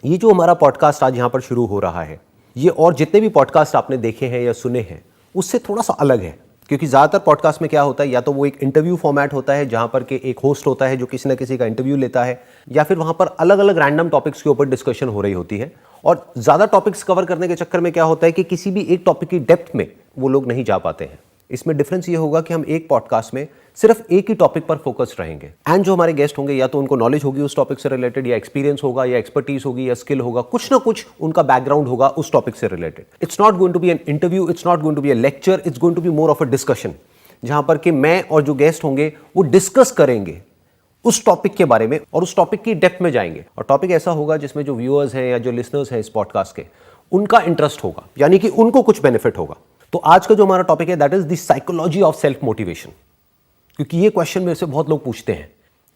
ये जो हमारा पॉडकास्ट आज यहाँ पर शुरू हो रहा है, ये और जितने भी पॉडकास्ट आपने देखे हैं या सुने हैं उससे थोड़ा सा अलग है। क्योंकि ज़्यादातर पॉडकास्ट में क्या होता है, या तो वो एक इंटरव्यू फॉर्मेट होता है जहाँ पर के एक होस्ट होता है जो किसी न किसी का इंटरव्यू लेता है, या फिर वहाँ पर अलग अलग रैंडम टॉपिक्स के ऊपर डिस्कशन हो रही होती है। और ज़्यादा टॉपिक्स कवर करने के चक्कर में क्या होता है कि किसी भी एक टॉपिक की डेप्थ में वो लोग नहीं जा पाते हैं। इसमें डिफरेंस ये होगा कि हम एक पॉडकास्ट में सिर्फ एक ही टॉपिक पर फोकस रहेंगे, एंड जो हमारे गेस्ट होंगे या तो उनको नॉलेज होगी उस टॉपिक से रिलेटेड, या एक्सपीरियंस होगा, या एक्सपर्टीज होगी, या स्किल होगा, कुछ ना कुछ उनका बैकग्राउंड होगा उस टॉपिक से related. It's not going to be an interview, it's not going to be a lecture, it's going to be more of a discussion, जहां पर कि मैं और जो गेस्ट होंगे वो डिस्कस करेंगे उस टॉपिक के बारे में और उस टॉपिक की डेप्थ में जाएंगे। और टॉपिक ऐसा होगा जिसमें जो व्यूअर्स हैं या जो लिसनर्स हैं इस पॉडकास्ट के, उनका इंटरेस्ट होगा, यानी कि उनको कुछ बेनिफिट होगा। तो आज का जो हमारा टॉपिक है that is the psychology of self motivation. क्योंकि ये क्वेश्चन मेरे से बहुत लोग पूछते हैं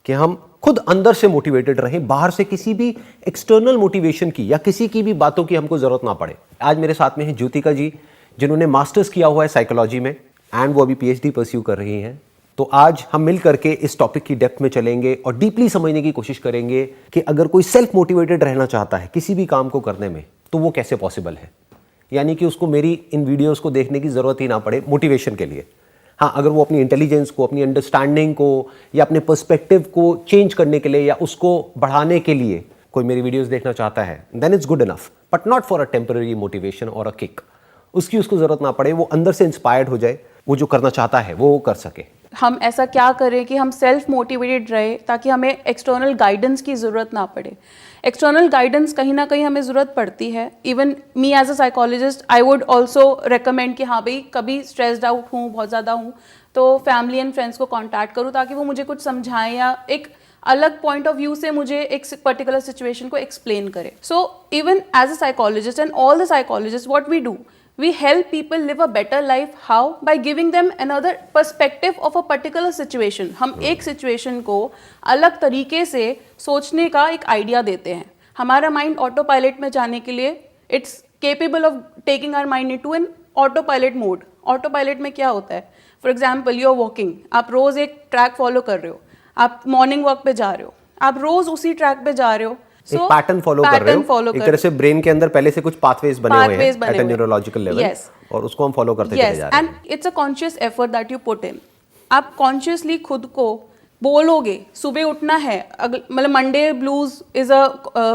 कि हम खुद अंदर से मोटिवेटेड रहें, बाहर से किसी भी एक्सटर्नल मोटिवेशन की या किसी की भी बातों की हमको जरूरत ना पड़े। आज मेरे साथ में है ज्योतिका जी, जिन्होंने मास्टर्स किया हुआ है साइकोलॉजी में एंड वो अभी पीएचडी परस्यू कर रही हैं। तो आज हम मिल करके इस टॉपिक की डेप्थ में चलेंगे और डीपली समझने की कोशिश करेंगे कि अगर कोई सेल्फ मोटिवेटेड रहना चाहता है किसी भी काम को करने में तो वो कैसे पॉसिबल है, यानी कि उसको मेरी इन वीडियोस को देखने की जरूरत ही ना पड़े मोटिवेशन के लिए। हाँ, अगर वो अपनी इंटेलिजेंस को, अपनी अंडरस्टैंडिंग को या अपने पर्सपेक्टिव को चेंज करने के लिए या उसको बढ़ाने के लिए कोई मेरी वीडियोस देखना चाहता है, then it's good enough, but not for a temporary motivation और अ किक। उसको जरूरत ना पड़े, वो अंदर से इंस्पायर्ड हो जाए, वो जो करना चाहता है वो कर सके। हम ऐसा क्या करें कि हम सेल्फ मोटिवेटेड रहे ताकि हमें एक्सटर्नल गाइडेंस की ज़रूरत ना पड़े। एक्सटर्नल गाइडेंस कहीं ना कहीं हमें ज़रूरत पड़ती है। Even me as a psychologist I would also recommend कि हाँ भाई, कभी स्ट्रेस्ड आउट हूँ, बहुत ज़्यादा हूँ, तो फैमिली एंड फ्रेंड्स को कॉन्टैक्ट करूँ ताकि वो मुझे कुछ समझाएं या एक अलग पॉइंट ऑफ व्यू से मुझे एक पर्टिकुलर सिचुएशन को एक्सप्लेन करे। So even as a psychologist and all the psychologist, what we do, we help people live a better life. How? By giving them another perspective of a particular situation. हम एक situation को अलग तरीके से सोचने का एक आइडिया देते हैं। हमारा माइंड ऑटो पायलट में जाने के लिए it's capable of taking our mind into an auto pilot mode. Auto pilot में क्या होता है? For example, you are walking, आप रोज एक ट्रैक फॉलो कर रहे हो, आप मॉर्निंग वॉक पे जा रहे हो, आप रोज उसी ट्रैक पे जा रहे हो, एक पैटर्न फॉलो कर रहे हो, एक तरह से ब्रेन के अंदर पहले से कुछ पाथवेज बने हुए हैं एट अ न्यूरोलॉजिकल लेवल, और उसको हम फॉलो करते चले जा रहे हैं। And it's a conscious effort that you put in. आप कॉन्शियसली खुद को बोलोगे सुबह उठना है। मतलब Monday blues is a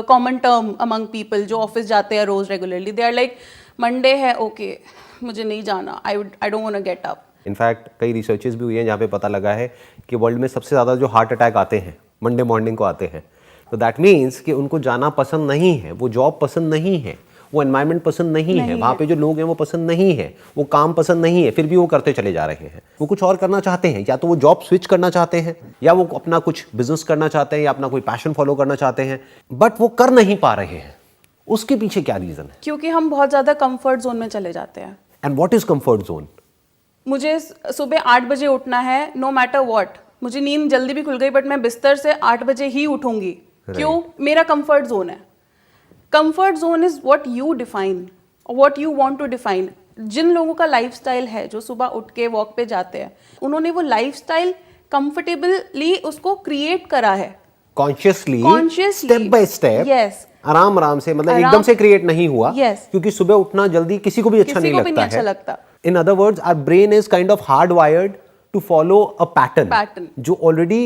common term among people जो ऑफिस जाते हैं रोज regularly. They are like, Monday है, ओके मुझे नहीं जाना, I don't want to get up. In fact कई रिसर्चेस भी हुई हैं जहाँ पे पता लगा है कि वर्ल्ड में सबसे ज़्यादा जो हार्ट अटैक आते हैं मंडे मॉर्निंग को आते हैं। तो दैट मीन्स कि उनको जाना पसंद नहीं है, वो जॉब पसंद नहीं है, वो एनवायरनमेंट पसंद नहीं है, वहाँ पे जो लोग हैं वो पसंद नहीं है, वो काम पसंद नहीं है, फिर भी वो करते चले जा रहे हैं। वो कुछ और करना चाहते हैं, या तो वो जॉब स्विच करना चाहते हैं, या वो अपना कुछ बिजनेस करना चाहते हैं, या अपना कोई पैशन फॉलो करना चाहते हैं, बट वो कर नहीं पा रहे हैं। उसके पीछे क्या रीजन है? क्योंकि हम बहुत ज़्यादा कंफर्ट जोन में चले जाते हैं। And what is comfort zone? मुझे सुबह 8 बजे उठना है, नो मैटर व्हाट। मुझे नींद जल्दी भी खुल गई बट मैं बिस्तर से 8 बजे ही उठूंगी। क्यों? मेरा कंफर्ट जोन है। Comfort zone is what you define, what you want to define. जिन लोगों का लाइफस्टाइल है जो सुबह उठ के वॉक पे जाते हैं, उन्होंने वो लाइफस्टाइल कंफर्टेबली उसको क्रिएट करा है, consciously, step by step, yes, आराम से, मतलब एकदम से क्रिएट नहीं हुआ, क्योंकि सुबह उठना जल्दी किसी को भी अच्छा नहीं लगता है। In other words, our brain is kind of hard wired to follow a pattern जो ऑलरेडी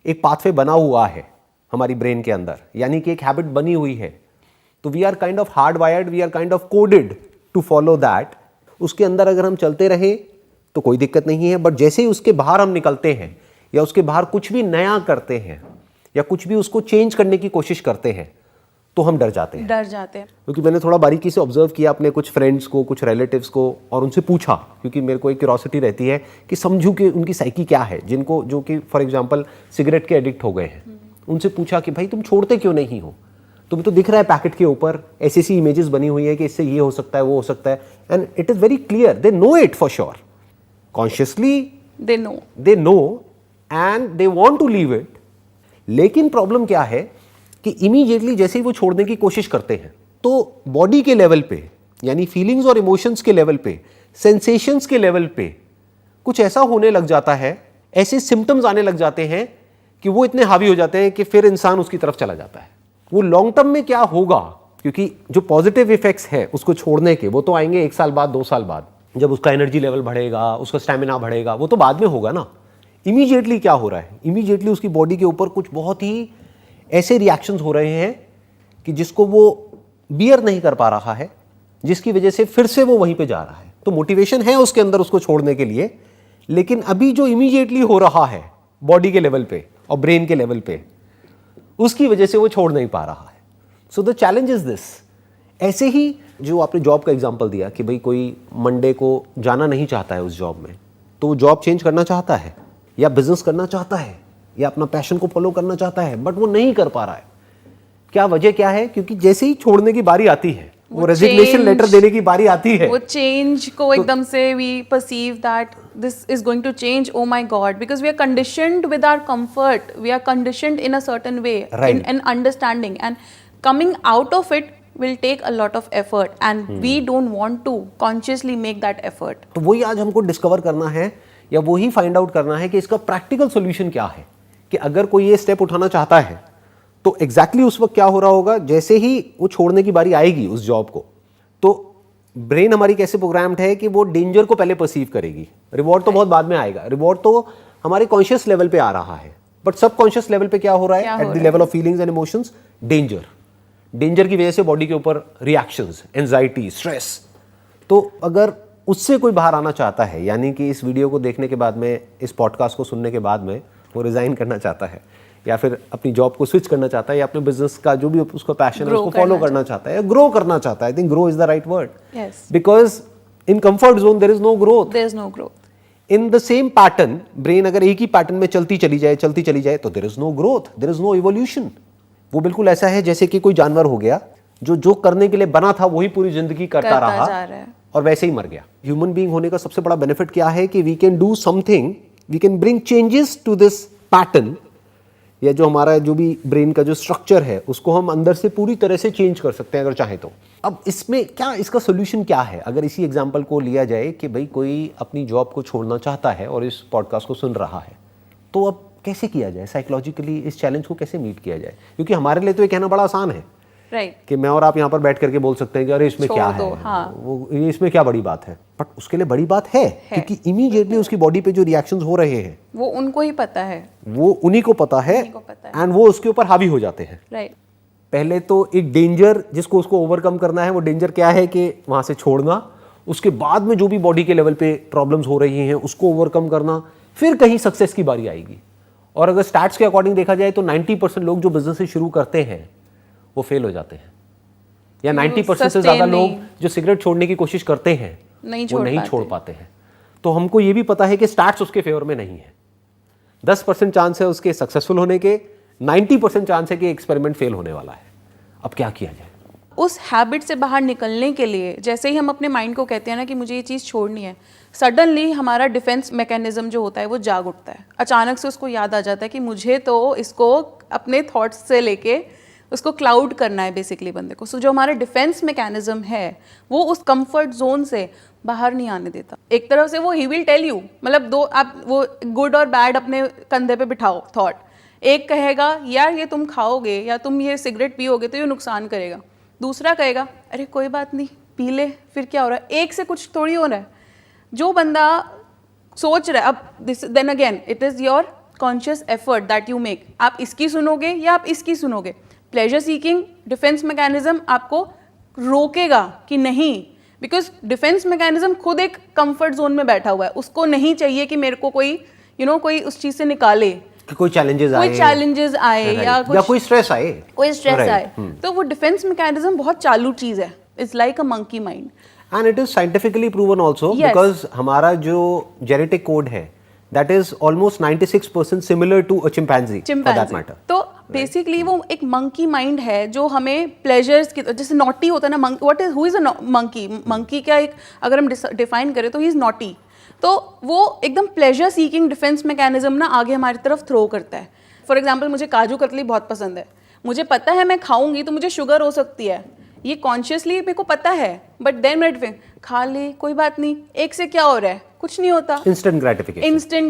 एक पाथवे बना हुआ है हमारी ब्रेन के अंदर, यानी कि एक हैबिट बनी हुई है। तो we are kind of hard wired, we are kind of coded to follow that. उसके अंदर अगर हम चलते रहे तो कोई दिक्कत नहीं है, बट जैसे ही उसके बाहर हम निकलते हैं या उसके बाहर कुछ भी नया करते हैं या कुछ भी उसको चेंज करने की कोशिश करते हैं तो हम डर जाते हैं। क्योंकि मैंने थोड़ा बारीकी से ऑब्जर्व किया अपने कुछ फ्रेंड्स को, कुछ रिलेटिव्स को, और उनसे पूछा, क्योंकि मेरे को एक क्यूरोसिटी रहती है कि समझूं कि उनकी साइकी क्या है, जिनको जो कि फॉर एग्जांपल सिगरेट के एडिक्ट हो गए हैं। उनसे पूछा कि भाई तुम छोड़ते क्यों नहीं हो, तुम्हें तो दिख रहा है पैकेट के ऊपर ऐसी इमेजेस बनी हुई है कि इससे ये हो सकता है, वो हो सकता है, and it is very clear, they know it for sure, consciously they know and they want to leave it. लेकिन प्रॉब्लम क्या है कि इमीडिएटली जैसे ही वो छोड़ने की कोशिश करते हैं तो बॉडी के लेवल पे, यानी फीलिंग्स और इमोशंस के लेवल पे, सेंसेशंस के लेवल पे कुछ ऐसा होने लग जाता है, ऐसे सिम्टम्स आने लग जाते हैं कि वो इतने हावी हो जाते हैं कि फिर इंसान उसकी तरफ चला जाता है। वो लॉन्ग टर्म में क्या होगा, क्योंकि जो पॉजिटिव इफेक्ट्स है उसको छोड़ने के वो तो आएंगे 1 साल बाद 2 साल बाद, जब उसका एनर्जी लेवल बढ़ेगा, उसका स्टेमिना बढ़ेगा, वो तो बाद में होगा ना। इमीडिएटली क्या हो रहा है, इमीडिएटली उसकी बॉडी के ऊपर कुछ बहुत ही ऐसे रिएक्शंस हो रहे हैं कि जिसको वो बियर नहीं कर पा रहा है, जिसकी वजह से फिर से वो वहीं पे जा रहा है। तो मोटिवेशन है उसके अंदर उसको छोड़ने के लिए, लेकिन अभी जो इमीडिएटली हो रहा है बॉडी के लेवल पे और ब्रेन के लेवल पे, उसकी वजह से वो छोड़ नहीं पा रहा है। So the challenge is this. ऐसे ही जो आपने जॉब का एग्जांपल दिया कि भाई कोई मंडे को जाना नहीं चाहता है उस जॉब में, तो वो जॉब चेंज करना चाहता है या बिजनेस करना चाहता है या अपना पैशन को फॉलो करना चाहता है, बट वो नहीं कर पा रहा है। क्या वजह क्या है? क्योंकि जैसे ही छोड़ने की बारी आती है, वो रेजिग्नेशन लेटर देने की बारी आती है, वो चेंज को एकदम से we perceive that this is going to change, oh my god, because we are conditioned with our comfort, we are conditioned in a certain way, in an understanding, and coming out of it will take a lot of effort and we don't want to consciously make that effort. तो वही आज हमको discover करना है या वही find out करना है कि इसका प्रैक्टिकल सॉल्यूशन क्या है, कि अगर कोई ये स्टेप उठाना चाहता है तो एग्जैक्टली उस वक्त क्या हो रहा होगा। जैसे ही वो छोड़ने की बारी आएगी उस जॉब को, तो ब्रेन हमारी कैसे प्रोग्राम्ड है कि वो डेंजर को पहले परसीव करेगी, रिवॉर्ड तो बहुत बाद में आएगा। रिवॉर्ड तो हमारे कॉन्शियस लेवल पे आ रहा है, बट सब कॉन्शियस लेवल पे क्या हो रहा है, at the level of feelings and emotions, danger. Danger की वजह से बॉडी के ऊपर रिएक्शंस, एंजाइटी, स्ट्रेस। तो अगर उससे कोई बाहर आना चाहता है, यानी कि इस वीडियो को देखने के बाद में, इस पॉडकास्ट को सुनने के बाद में वो रिजाइन करना चाहता है या फिर अपनी जॉब को स्विच करना चाहता है या अपने बिजनेस का जो भी उसका पैशन है उसको फॉलो करना चाहता है या ग्रो करना चाहता है, I think grow is the right word, because in comfort zone there is no growth, there is no growth. In the same pattern, brain अगर एक ही पैटर्न में चलती चली जाए तो there is no growth, there is no evolution. वो बिल्कुल ऐसा है जैसे कि कोई जानवर हो गया जो करने के लिए बना था वही पूरी जिंदगी करता रहा और वैसे ही मर गया। ह्यूमन बीइंग होने का सबसे बड़ा बेनिफिट क्या है कि we can do something, we can bring changes to this pattern, या जो हमारा जो भी ब्रेन का जो स्ट्रक्चर है उसको हम अंदर से पूरी तरह से चेंज कर सकते हैं अगर चाहे तो। अब इसमें क्या, इसका सोल्यूशन क्या है? अगर इसी एग्जांपल को लिया जाए कि भाई कोई अपनी जॉब को छोड़ना चाहता है और इस पॉडकास्ट को सुन रहा है, तो अब कैसे किया जाए साइकोलॉजिकली, इस चैलेंज को कैसे मीट किया जाए? क्योंकि हमारे लिए तो ये कहना बड़ा आसान है, राइट, कि मैं और आप यहाँ पर बैठ करके बोल सकते हैं कि अरे इसमें क्या है, हाँ। वो इसमें क्या बड़ी बात है, बट उसके लिए बड़ी बात है क्योंकि इमीडिएटली उसकी बॉडी पे जो रिएक्शंस हो रहे हैं वो उनको ही पता है, वो उन्हीं को पता है, एंड वो उसके ऊपर हावी हो जाते हैं। राइट। पहले तो एक डेंजर जिसको उसको ओवरकम करना है, वो डेंजर क्या है कि वहां से छोड़ना, उसके बाद में जो भी बॉडी के लेवल पे प्रॉब्लम्स हो रही हैं उसको ओवरकम करना, फिर कहीं सक्सेस की बारी आएगी। और अगर स्टैट्स के अकॉर्डिंग देखा जाए तो 90% लोग जो बिजनेस से शुरू करते हैं वो फेल हो जाते हैं, या 90% से ज्यादा लोग जो सिगरेट छोड़ने की कोशिश करते हैं वो नहीं छोड़ पाते हैं। तो हमको ये भी पता है कि स्टैट्स उसके फेवर में नहीं है। 10% चांस है उसके सक्सेसफुल होने के, 90% चांस है कि एक्सपेरिमेंट फेल होने वाला है। अब क्या किया जाए? उस हैबिट से बाहर निकलने के लिए जैसे ही हम अपने माइंड को कहते हैं ना कि मुझे ये चीज़ छोड़नी है, सडनली हमारा डिफेंस मैकेनिज्म जो होता है वो जाग उठता है। अचानक से उसको याद आ जाता है कि मुझे तो इसको अपने थॉट्स से लेके उसको क्लाउड करना है बेसिकली बंदे को। सो जो हमारा डिफेंस मैकेनिज्म है वो उस कंफर्ट जोन से बाहर नहीं आने देता। एक तरफ से वो ही विल टेल यू, मतलब दो आप वो गुड और बैड अपने कंधे पे बिठाओ थॉट। एक कहेगा यार ये तुम खाओगे या तुम ये सिगरेट पियोगे तो ये नुकसान करेगा, दूसरा कहेगा अरे कोई बात नहीं पी ले, फिर क्या हो रहा है, एक से कुछ थोड़ी हो रहा है। जो बंदा सोच रहा है, अब this then again it is your conscious effort that you make, आप इसकी सुनोगे या आप इसकी सुनोगे। प्लेजर सीकिंग डिफेंस मैकेनिज्म आपको रोकेगा कि नहीं, बिकॉज डिफेंस मैकेनिज्म खुद एक कंफर्ट जोन में बैठा हुआ है, उसको नहीं चाहिए कि मेरे को कोई कोई उस चीज़ से निकाले, कि कोई चैलेंजेस आए या कोई स्ट्रेस आए, तो वो डिफेंस मैकेनिज्म बहुत चालू चीज़ है। It's like a monkey mind and it is scientifically proven also, because हमारा जो जेनेटिक कोड है that is almost 96% similar to a chimpanzee for that matter. तो बेसिकली वो एक मंकी माइंड है जो हमें प्लेजर्स की, जैसे नॉटी होता है ना, what is who is a monkey, monkey क्या एक अगर हम डिफाइन करें तो ही इज नॉटी। तो वो एकदम प्लेजर सीकिंग डिफेंस मैकेनिज्म ना आगे हमारी तरफ थ्रो करता है। फॉर एग्जाम्पल मुझे काजू कतली बहुत पसंद है, मुझे पता है मैं खाऊंगी तो मुझे शुगर हो सकती है, ये कॉन्शियसली मेरे को पता है, बट देन मैं खा ले कोई बात नहीं, एक से क्या हो रहा है, कुछ नहीं होता। Instant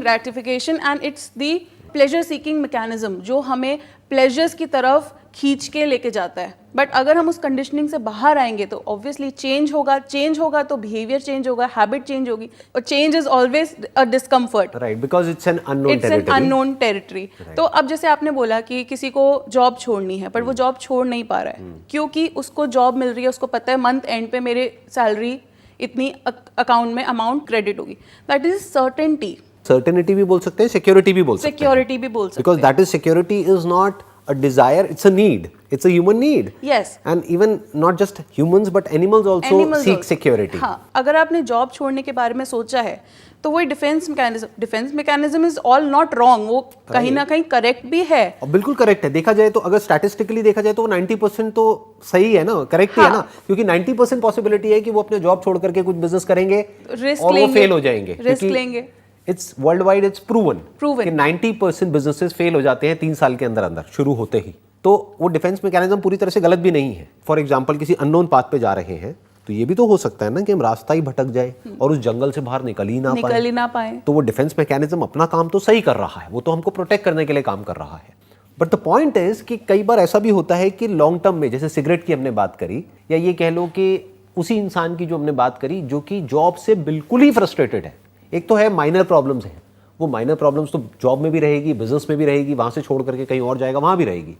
gratification and it's the pleasure seeking mechanism जो हमें प्लेजर्स की तरफ खींच के लेके जाता है। बट अगर हम उस कंडीशनिंग से बाहर आएंगे तो ऑब्वियसली चेंज होगा तो बिहेवियर चेंज होगा, हैबिट चेंज होगी, और change is always a discomfort, right, because it's an unknown territory. तो अब जैसे आपने बोला कि किसी को जॉब छोड़नी है पर वो जॉब छोड़ नहीं पा रहा है क्योंकि उसको जॉब मिल रही है, उसको पता है मंथ एंड पे मेरे सैलरी इतनी अकाउंट में अमाउंट क्रेडिट होगी। दैट इज सर्टेनिटी भी बोल सकते हैं, सिक्योरिटी भी बोल सकते हैं, सिक्योरिटी भी बोल सकते because that is security is not a desire, it's a need, it's a human need. Yes. And even not just humans but animals also seek security. हाँ, अगर आपने जॉब छोड़ने के बारे में सोचा है तो वही defence mechanism is all not wrong, वो कहीं ना कहीं करेक्ट भी है, और बिल्कुल करेक्ट है। देखा जाए तो अगर स्टैटिस्टिकली देखा जाए तो वो 90% तो सही है ना, करेक्ट ही है ना, क्योंकि 90% पॉसिबिलिटी है कि वो अपने जॉब छोड़ करके कुछ बिजनेस करेंगे और वो फेल हो जाएंगे, रिस्क लेंगे। It's world wide it's proven कि 90% बिजनेसेस फेल हो जाते हैं 3 साल के अंदर अंदर शुरू होते ही। तो वो डिफेंस मैकेनिज्म पूरी तरह से गलत भी नहीं है। फॉर एग्जांपल किसी अननोन पाथ पे जा रहे हैं तो ये भी तो हो सकता है ना कि हम रास्ता ही भटक जाए और उस जंगल से बाहर निकल ही ना पाए। तो वो डिफेंस मैकेनिज्म अपना काम तो सही कर रहा है, वो तो हमको प्रोटेक्ट करने के लिए काम कर रहा है। बट द पॉइंट इज कि कई बार ऐसा भी होता है कि लॉन्ग टर्म में, जैसे सिगरेट की हमने बात करी, या ये कह लो कि उसी इंसान की जो हमने बात करी जो कि जॉब से बिल्कुल ही फ्रस्ट्रेटेड है। एक तो है माइनर प्रॉब्लम्स हैं, वो माइनर प्रॉब्लम्स तो जॉब में भी रहेगी, बिजनेस में भी रहेगी, वहां से छोड़ करके कहीं और जाएगा वहां भी रहेगी,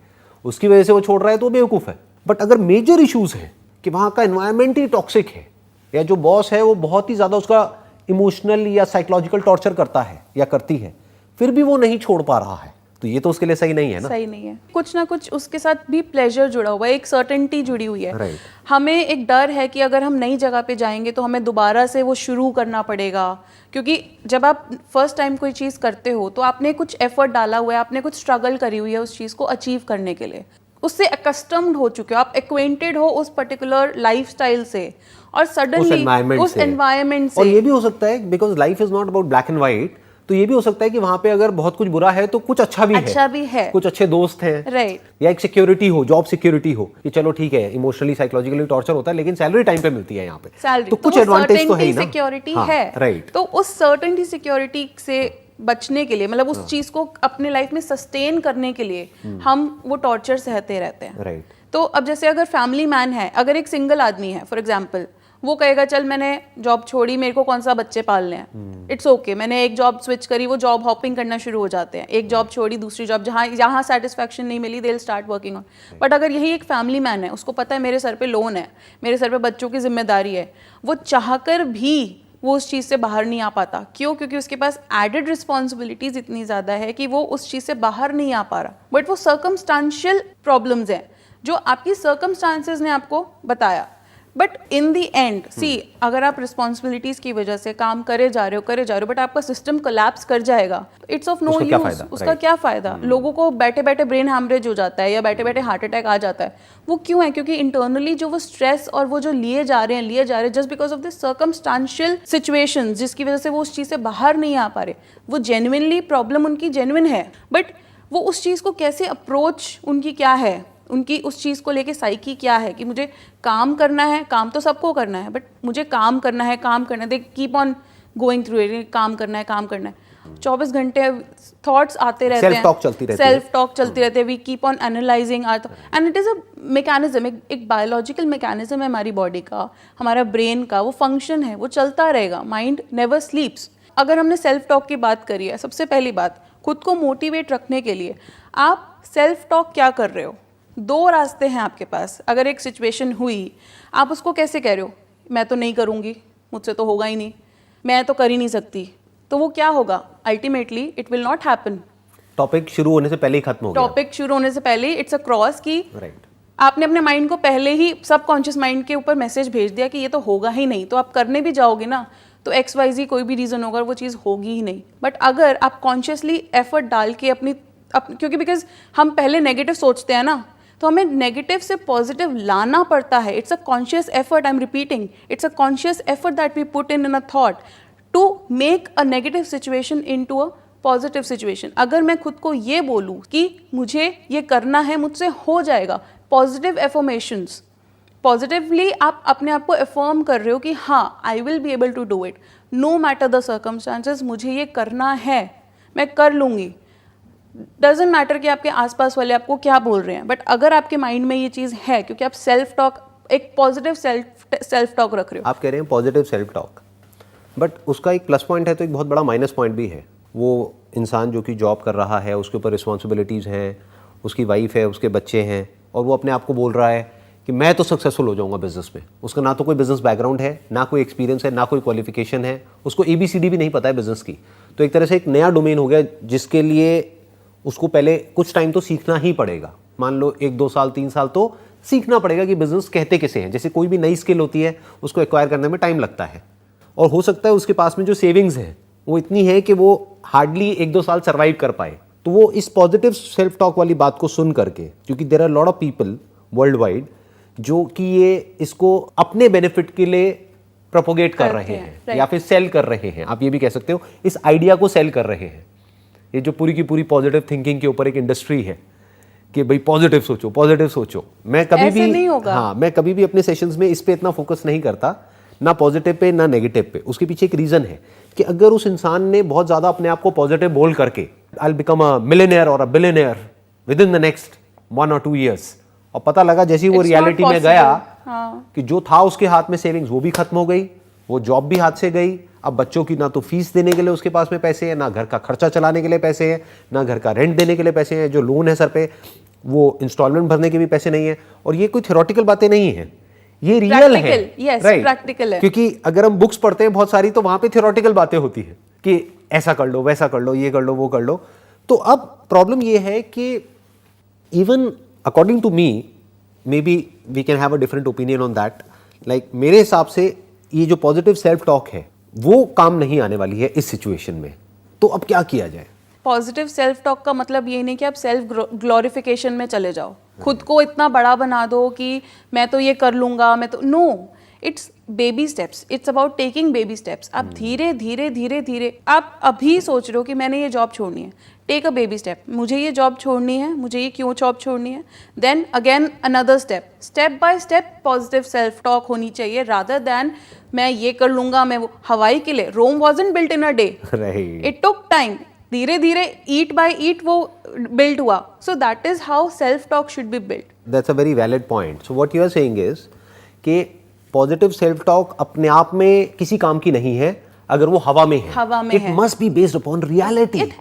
उसकी वजह से वो छोड़ रहा है तो बेवकूफ़ है। बट अगर मेजर इश्यूज हैं कि वहां का एनवायरनमेंट ही टॉक्सिक है, या जो बॉस है वो बहुत ही ज़्यादा उसका इमोशनल या साइकोलॉजिकल टॉर्चर करता है या करती है, फिर भी वो नहीं छोड़ पा रहा है, तो ये तो उसके लिए सही नहीं है ना। सही नहीं है। कुछ ना कुछ उसके साथ भी प्लेजर जुड़ा हुआ है, एक सर्टेनिटी जुड़ी हुई है। Right. हमें एक डर है कि अगर हम नई जगह पे जाएंगे तो हमें दोबारा से वो शुरू करना पड़ेगा, क्योंकि जब आप फर्स्ट टाइम कोई चीज़ करते हो तो आपने कुछ एफर्ट डाला हुआ है, आपने कुछ स्ट्रगल करी हुई है उस चीज़ को अचीव करने के लिए, उससे अकस्टम्ड हो चुके हो, आप एक्वेंटेड हो उस पर्टिकुलर लाइफस्टाइल से, और सडनली उस एनवायरनमेंट से। और ये भी हो सकता है because life is not about black and white, तो ये भी हो सकता है कि वहां पे अगर बहुत कुछ बुरा है तो कुछ अच्छा भी है, कुछ अच्छे दोस्त हैं, राइट, या एक सिक्योरिटी हो, जॉब सिक्योरिटी हो कि चलो ठीक है इमोशनली साइकोलॉजिकली टॉर्चर होता है लेकिन सैलरी टाइम पे मिलती है यहाँ पे, सैलरी तो कुछ एडवांटेज तो है ही ना, सिक्योरिटी हाँ, है, राइट। तो उस सर्टेनिटी सिक्योरिटी से बचने के लिए, मतलब उस चीज को अपने लाइफ में सस्टेन करने के लिए हम वो टॉर्चर सहते रहते हैं, राइट। तो अब जैसे अगर फैमिली मैन है, अगर एक सिंगल आदमी है फॉर एग्जाम्पल, वो कहेगा चल मैंने जॉब छोड़ी, मेरे को कौन सा बच्चे पालने हैं, इट्स ओके, मैंने एक जॉब स्विच करी, वो जॉब हॉपिंग करना शुरू हो जाते हैं, एक जॉब छोड़ी दूसरी जॉब, जहाँ सेटिस्फैक्शन नहीं मिली they will start working on. But अगर यही एक फैमिली मैन है, उसको पता है मेरे सर पे लोन है, मेरे सर पे बच्चों की जिम्मेदारी है, वो चाहकर भी वो उस चीज़ से बाहर नहीं आ पाता। क्यों? क्योंकि उसके पास एडेड रिस्पॉन्सिबिलिटीज इतनी ज़्यादा है कि वो उस चीज़ से बाहर नहीं आ पा रहा। बट वो सर्कमस्टांशियल प्रॉब्लम्स हैं जो आपकी सर्कमस्टांसेस ने आपको बताया। बट इन दी एंड सी, अगर आप रिस्पॉन्सिबिलिटीज की वजह से काम करे जा रहे हो बट आपका सिस्टम कोलैप्स कर जाएगा, इट्स ऑफ नो यूज। उसका क्या फायदा? लोगों को बैठे बैठे ब्रेन हैमरेज हो जाता है या बैठे बैठे हार्ट अटैक आ जाता है। वो क्यों है? क्योंकि इंटरनली जो वो स्ट्रेस और वो जो लिए जा रहे हैं just because of this circumstantial situation, जिसकी वजह से वो उस चीज़ से बाहर नहीं आ पा रहे। वो जेन्युइनली प्रॉब्लम उनकी जेन्युइन है, बट वो उस चीज़ को कैसे अप्रोच उनकी क्या है, उनकी उस चीज़ को लेके साइकी क्या है कि मुझे काम करना है, काम तो सबको करना है, बट मुझे काम करना है, they keep on going through it, काम करना है 24 घंटे थॉट्स आते रहते हैं, सेल्फ टॉक चलती रहती है, we keep on analyzing and it is a mechanism, एक बायोलॉजिकल मैकेनिज्म है हमारी बॉडी का, हमारा ब्रेन का वो फंक्शन है, वो चलता रहेगा, माइंड नेवर स्लीप्स। अगर हमने सेल्फ टॉक की बात करी है, सबसे पहली बात, खुद को मोटिवेट रखने के लिए आप सेल्फ टॉक क्या कर रहे हो? 2 रास्ते हैं आपके पास। अगर एक सिचुएशन हुई, आप उसको कैसे कह रहे हो? मैं तो नहीं करूँगी, मुझसे तो होगा ही नहीं, मैं तो कर ही नहीं सकती, तो वो क्या होगा? Ultimately it will not happen. Topic शुरू होने से पहले ही खत्म हो गया। टॉपिक शुरू होने से पहले इट्स अ क्रॉस की राइट। आपने अपने माइंड को पहले ही सबकॉन्शियस माइंड के ऊपर मैसेज भेज दिया कि ये तो होगा ही नहीं, तो आप करने भी जाओगे ना तो XYZ कोई भी रीज़न होगा, वो चीज़ होगी ही नहीं। बट अगर आप कॉन्शियसली एफर्ट डाल के क्योंकि बिकॉज हम पहले नेगेटिव सोचते हैं ना, तो हमें नेगेटिव से पॉजिटिव लाना पड़ता है। It's a conscious effort, I am repeating, it's a conscious effort that we put in a thought to make a negative situation into a positive situation. अगर मैं खुद को ये बोलूँ कि मुझे ये करना है, मुझसे हो जाएगा, पॉजिटिव एफर्मेशंस, पॉजिटिवली आप अपने आप को एफर्म कर रहे हो कि हाँ I will be able to do it no matter the circumstances, मुझे ये करना है, मैं कर लूँगी। डजेंट मैटर कि आपके आसपास वाले आपको क्या बोल रहे हैं, बट अगर आपके माइंड में ये चीज़ है, क्योंकि आप सेल्फ टॉक, एक पॉजिटिव सेल्फ टॉक रख रहे हो। आप कह रहे हैं पॉजिटिव सेल्फ टॉक, बट उसका एक प्लस पॉइंट है तो एक बहुत बड़ा माइनस पॉइंट भी है। वो इंसान जो कि जॉब कर रहा है, उसके ऊपर रिस्पॉन्सिबिलिटीज़ हैं, उसकी वाइफ है, उसके बच्चे हैं, और वो अपने आप को बोल रहा है कि मैं तो सक्सेसफुल हो जाऊंगा बिजनेस में। उसका ना तो कोई बिजनेस बैकग्राउंड है, ना कोई एक्सपीरियंस है, ना कोई क्वालिफिकेशन है, उसको ABCD भी नहीं पता है बिजनेस की। तो एक तरह से एक नया डोमेन हो गया जिसके लिए उसको पहले कुछ टाइम तो सीखना ही पड़ेगा। मान लो 1-2 साल 3 साल तो सीखना पड़ेगा कि बिजनेस कहते कैसे हैं। जैसे कोई भी नई स्किल होती है, उसको एक्वायर करने में टाइम लगता है, और हो सकता है उसके पास में जो सेविंग्स है वो इतनी है कि वो हार्डली 1-2 साल सर्वाइव कर पाए। तो वो इस पॉजिटिव सेल्फ टॉक वाली बात को सुन करके, क्योंकि there are lot of people world wide जो कि ये इसको अपने बेनिफिट के लिए प्रोपोगेट कर रहे हैं या फिर सेल कर रहे हैं, आप ये भी कह सकते हो, इस आइडिया को सेल कर रहे हैं। ये जो पूरी की पूरी पॉजिटिव थिंकिंग के ऊपर एक इंडस्ट्री है कि भाई पॉजिटिव सोचो, पॉजिटिव सोचो। मैं कभी भी नहीं होगा। हाँ, मैं कभी भी अपने सेशंस में इस पे इतना फोकस नहीं करता, ना पॉजिटिव पे ना नेगेटिव पे। उसके पीछे एक रीजन है कि अगर उस इंसान ने बहुत ज्यादा अपने आप को पॉजिटिव बोल करके I will become a millionaire और a billionaire within the next 1 or 2 years, और पता लगा जैसे ही वो रियलिटी में गया कि जो था उसके हाथ में सेविंग्स वो भी खत्म हो गई, वो जॉब भी हाथ से गई, अब बच्चों की ना तो फीस देने के लिए उसके पास में पैसे हैं, ना घर का खर्चा चलाने के लिए पैसे हैं, ना घर का रेंट देने के लिए पैसे हैं, जो लोन है सर पे वो इंस्टॉलमेंट भरने के भी पैसे नहीं है। और ये कोई थ्योरेटिकल बातें नहीं है, ये रियल है। yes, राइट, प्रैक्टिकल है। क्योंकि अगर हम बुक्स पढ़ते हैं बहुत सारी, तो वहां पे थ्योरेटिकल बातें होती है कि ऐसा कर लो, वैसा कर लो, ये कर लो, वो कर लो। तो अब प्रॉब्लम ये है कि even according to me, maybe we can have a different opinion on that, like मेरे हिसाब से ये जो पॉजिटिव सेल्फ टॉक है वो काम नहीं आने वाली है इस सिचुएशन में। तो अब क्या किया जाए? पॉजिटिव सेल्फ टॉक का मतलब ये नहीं कि आप सेल्फ ग्लोरिफिकेशन में चले जाओ, खुद को इतना बड़ा बना दो कि मैं तो ये कर लूंगा, मैं तो no, it's baby steps, it's about taking baby steps. आप धीरे धीरे धीरे धीरे, आप अभी सोच रहे हो कि मैंने ये जॉब छोड़नी है, टेक अ बेबी स्टेप, मुझे ये जॉब छोड़नी है, मुझे ये क्यों जॉब छोड़नी है, then again another step, step by step positive self talk होनी चाहिए, रादर दैन मैं ये कर लूंगा, मैं वो। हवाई के लिए Rome wasn't built in a day, it took time, धीरे धीरे ईट बाय ईट वो बिल्ड हुआ। So that is how self talk should be build. That's a very valid point. So what you are saying is कि पॉजिटिव सेल्फ टॉक अपने आप में किसी काम की नहीं है अगर वो हवा में है। हवा में इट है। Must be based upon reality. It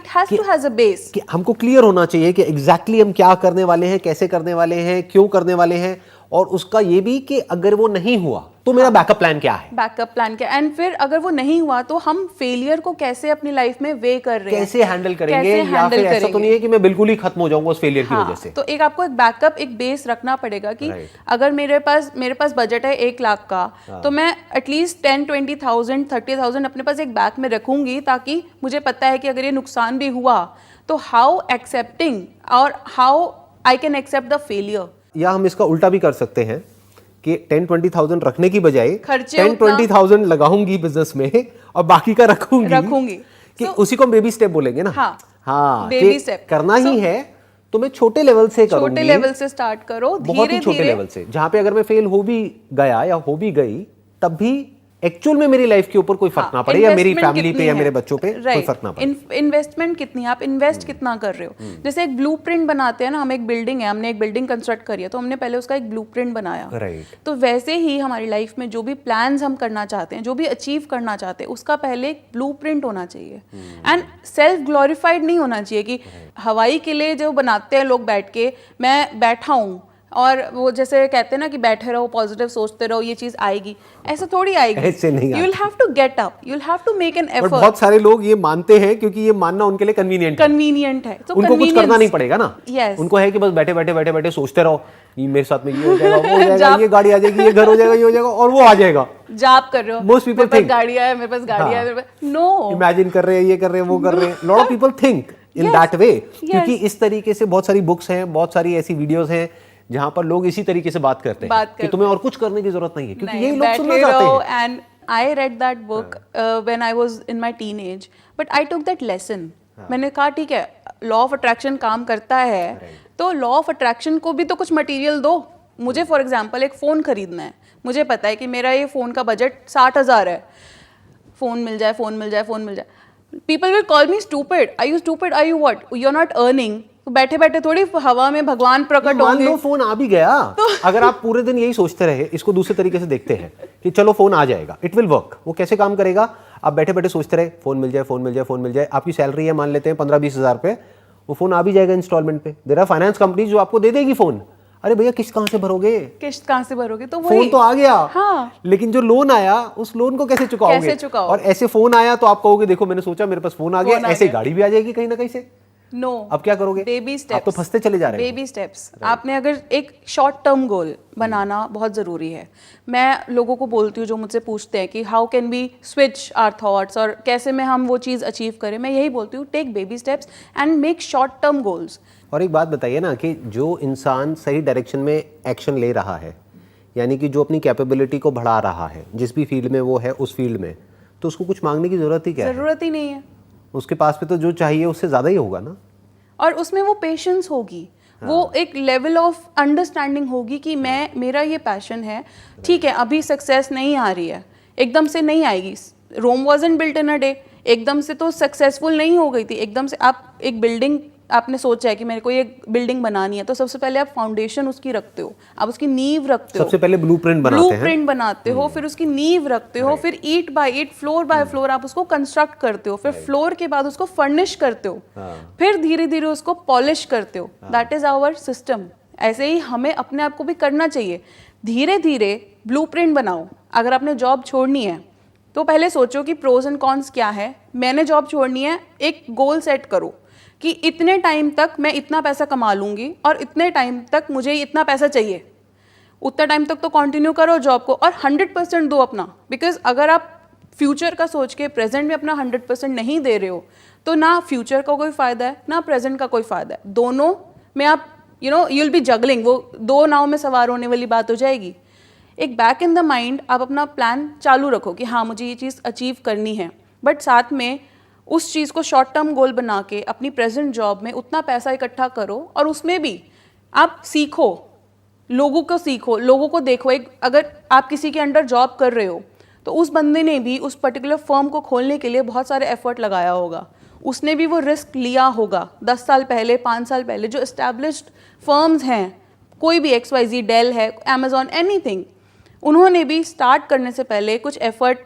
has to has a base. कि हमको क्लियर होना चाहिए कि एग्जैक्टली हम क्या करने वाले हैं, कैसे करने वाले हैं, क्यों करने वाले हैं, और उसका ये भी कि अगर वो नहीं हुआ तो मेरा बैकअप प्लान क्या है। बैकअप प्लान क्या, एंड फिर अगर वो नहीं हुआ तो हम फेलियर को कैसे अपनी लाइफ में वे कर रहे हैं, कैसे हैंडल करेंगे, कैसे या handle फिर ऐसा तो करेंगे। नहीं है कि मैं बिल्कुल ही खत्म हो जाऊंगा उस फेलियर की वजह से। तो एक आपको एक बैकअप, एक बेस रखना पड़ेगा कि Right. अगर मेरे पास बजट है 1 लाख का, तो मैं एटलीस्ट 10-20,000 30,000 अपने पास एक बैक में रखूंगी, ताकि मुझे पता है कि अगर ये नुकसान भी हुआ तो हाउ एक्सेप्टिंग और how I can accept the failure. या हम इसका उल्टा भी कर सकते हैं कि 10-20,000 रखने की बजाय खर्चे 10-20,000 लगाऊंगी बिजनेस में और बाकी का रखूंगी कि उसी को हम बेबी स्टेप बोलेंगे ना। हाँ, बेबी कि स्टेप करना ही है तो मैं छोटे लेवल से करूंगी, छोटे लेवल से स्टार्ट करो, बहुत ही धीरे छोटे लेवल से, जहां पे अगर मैं फेल हो भी गया या हो भी गई तब भी एक्चुअल में मेरी लाइफ के ऊपर कोई फर्क ना पड़े, या मेरी फैमिली पे या मेरे बच्चों पे कोई फर्क ना पड़े। इन्वेस्टमेंट कितनी है, आप इन्वेस्ट कितना कर रहे हो। जैसे एक ब्लूप्रिंट बनाते हैं ना, हम एक बिल्डिंग है, हमने एक बिल्डिंग कंस्ट्रक्ट करी है, तो हमने पहले उसका एक ब्लूप्रिंट बनाया। राइट। तो वैसे ही हमारी लाइफ में जो भी प्लान्स हम करना चाहते हैं, जो भी अचीव करना चाहते हैं, उसका पहले एक ब्लूप्रिंट होना चाहिए। एंड सेल्फ ग्लोरीफाइड नहीं होना चाहिए कि हवाई के लिए जो बनाते हैं लोग बैठ के, मैं बैठा हूँ और वो जैसे कहते हैं ना कि बैठे रहो, पॉजिटिव सोचते रहो, ये चीज आएगी, ऐसा थोड़ी आएगी। ऐसे नहीं you will have to get up, you will have to make an but effort. बहुत सारे लोग ये मानते हैं क्योंकि ये मानना उनके लिए कन्वीनियंट है, तो उनको कुछ करना नहीं पड़ेगा ना। Yes. उनको है कि बस बैठे बैठे सोचते रहो, ये मेरे साथ में ये हो जाएगा, वो हो जाएगा, ये गाड़ी आ जाएगी, ये घर हो जाएगा, ये हो जाएगा, और वो आ जाएगा। जाप कर रहे हो, Most people मेरे पास think. गाड़ी है, मेरे पास गाड़ी है, मेरे पास नो। इमेजिन कर रहे हैं, ये कर रहे हैं, वो कर रहे हैं। Lot of people think in that way, क्योंकि इस तरीके से बहुत सारी बुक्स हैं, बहुत सारी ऐसी वीडियोस हैं जहां पर लोग इसी तरीके से बात करते हैं कि तुम्हें और कुछ करने की जरूरत नहीं है, क्योंकि यही लोग सुनना चाहते हैं। And I read that book when I was in my teenage, but I took that lesson. मैंने कहा ठीक है, लॉ ऑफ अट्रैक्शन काम करता है, तो लॉ ऑफ अट्रैक्शन को भी तो कुछ मटेरियल दो मुझे। फॉर एग्जांपल एक फ़ोन खरीदना है, मुझे पता है कि मेरा ये फ़ोन का बजट 60,000 है, फ़ोन मिल जाए, फ़ोन मिल जाए, फ़ोन मिल जाए। People will call me stupid, are you stupid, are you what, you are not earning. तो बैठे बैठे थोड़ी हवा में भगवान प्रकट मान होंगे। लो फोन आ भी गया, अगर आप पूरे दिन यही सोचते रहे, इसको दूसरे तरीके से देखते हैं कि चलो फोन आ जाएगा, इट विल वर्क। वो कैसे काम करेगा? आप बैठे बैठे सोचते रहे फोन मिल जाए, फोन मिल जाए, फोन मिल जाए। आपकी सैलरी है मान लेते हैं 15-20 हज़ार पे, वो फोन आ भी जाएगा इंस्टॉलमेंट पे। देयर आर फाइनेंस कंपनी जो आपको दे देगी फोन। अरे भैया किस्त कहाँ से भरोगे? किस्त कहाँ से भरोगे? तो फोन वही तो आ गया, हाँ। लेकिन जो लोन आया उस लोन को कैसे चुकाओगे? कैसे चुकाओगे? और ऐसे फोन आया तो आप कहोगे देखो मैंने सोचा मेरे पास फोन आ गया, फोन आ ऐसे गया। गाड़ी भी आ जाएगी कहीं ना कहीं से। नो, अब क्या करोगे? बेबी स्टेप्स, आप तो फंसते चले जा रहे हो। Baby steps. आपने अगर एक शॉर्ट टर्म गोल बनाना बहुत ज़रूरी है। मैं लोगों को बोलती हूँ जो मुझसे पूछते हैं कि how can we switch our thoughts, और कैसे में हम वो चीज़ अचीव करें, मैं यही बोलती हूँ take baby steps and make short term goals. और एक बात बताइए ना कि जो इंसान सही डायरेक्शन में एक्शन ले रहा है, यानी कि जो अपनी कैपेबिलिटी को बढ़ा रहा है, जिस भी फील्ड में वो है उस फील्ड में, तो उसको कुछ मांगने की जरूरत ही क्या है? ज़रूरत ही नहीं है। उसके पास पे तो जो चाहिए उससे ज़्यादा ही होगा ना। और उसमें वो पेशेंस होगी, वो एक लेवल ऑफ अंडरस्टैंडिंग होगी कि मैं, मेरा ये पैशन है, ठीक है अभी सक्सेस नहीं आ रही है, एकदम से नहीं आएगी। Rome wasn't built in a day, एकदम से तो सक्सेसफुल नहीं हो गई थी। एकदम से आप एक बिल्डिंग, आपने सोचा है कि मेरे को ये बिल्डिंग बनानी है, तो सबसे पहले आप फाउंडेशन उसकी रखते हो, आप उसकी नींव रखते हो, सबसे पहले ब्लूप्रिंट बनाते हैं। ब्लूप्रिंट बनाते हो, फिर उसकी नींव रखते हो, फिर ईंट बाय ईंट, फ्लोर बाय फ्लोर आप उसको कंस्ट्रक्ट करते हो, फिर फ्लोर के बाद उसको फर्निश करते हो, फिर धीरे धीरे उसको पॉलिश करते हो। That is our system. ऐसे ही हमें अपने आप को भी करना चाहिए। धीरे धीरे ब्लूप्रिंट बनाओ। अगर आपने जॉब छोड़नी है तो पहले सोचो कि प्रोज एंड कॉन्स क्या है। मैंने जॉब छोड़नी है, एक गोल सेट करो कि इतने टाइम तक मैं इतना पैसा कमा लूंगी और इतने टाइम तक मुझे इतना पैसा चाहिए। उतना टाइम तक तो कंटिन्यू करो जॉब को और 100% दो अपना। बिकॉज अगर आप फ्यूचर का सोच के प्रेजेंट में अपना 100% नहीं दे रहे हो तो ना फ्यूचर का कोई फ़ायदा है ना प्रेजेंट का कोई फ़ायदा है। दोनों में आप यू विल बी जगलिंग, वो दो नाव में सवार होने वाली बात हो जाएगी। एक बैक इन द माइंड आप अपना प्लान चालू रखो कि हाँ मुझे ये चीज़ अचीव करनी है, बट साथ में उस चीज़ को शॉर्ट टर्म गोल बना के अपनी प्रेजेंट जॉब में उतना पैसा इकट्ठा करो और उसमें भी आप सीखो, लोगों को सीखो, लोगों को देखो। एक अगर आप किसी के अंडर जॉब कर रहे हो तो उस बंदे ने भी उस पर्टिकुलर फर्म को खोलने के लिए बहुत सारे एफर्ट लगाया होगा, उसने भी वो रिस्क लिया होगा 10 साल पहले, 5 साल पहले। जो एस्टैब्लिश्ड फर्म्स हैं, कोई भी XYZ, डेल है, अमेजॉन, एनीथिंग, उन्होंने भी स्टार्ट करने से पहले कुछ एफर्ट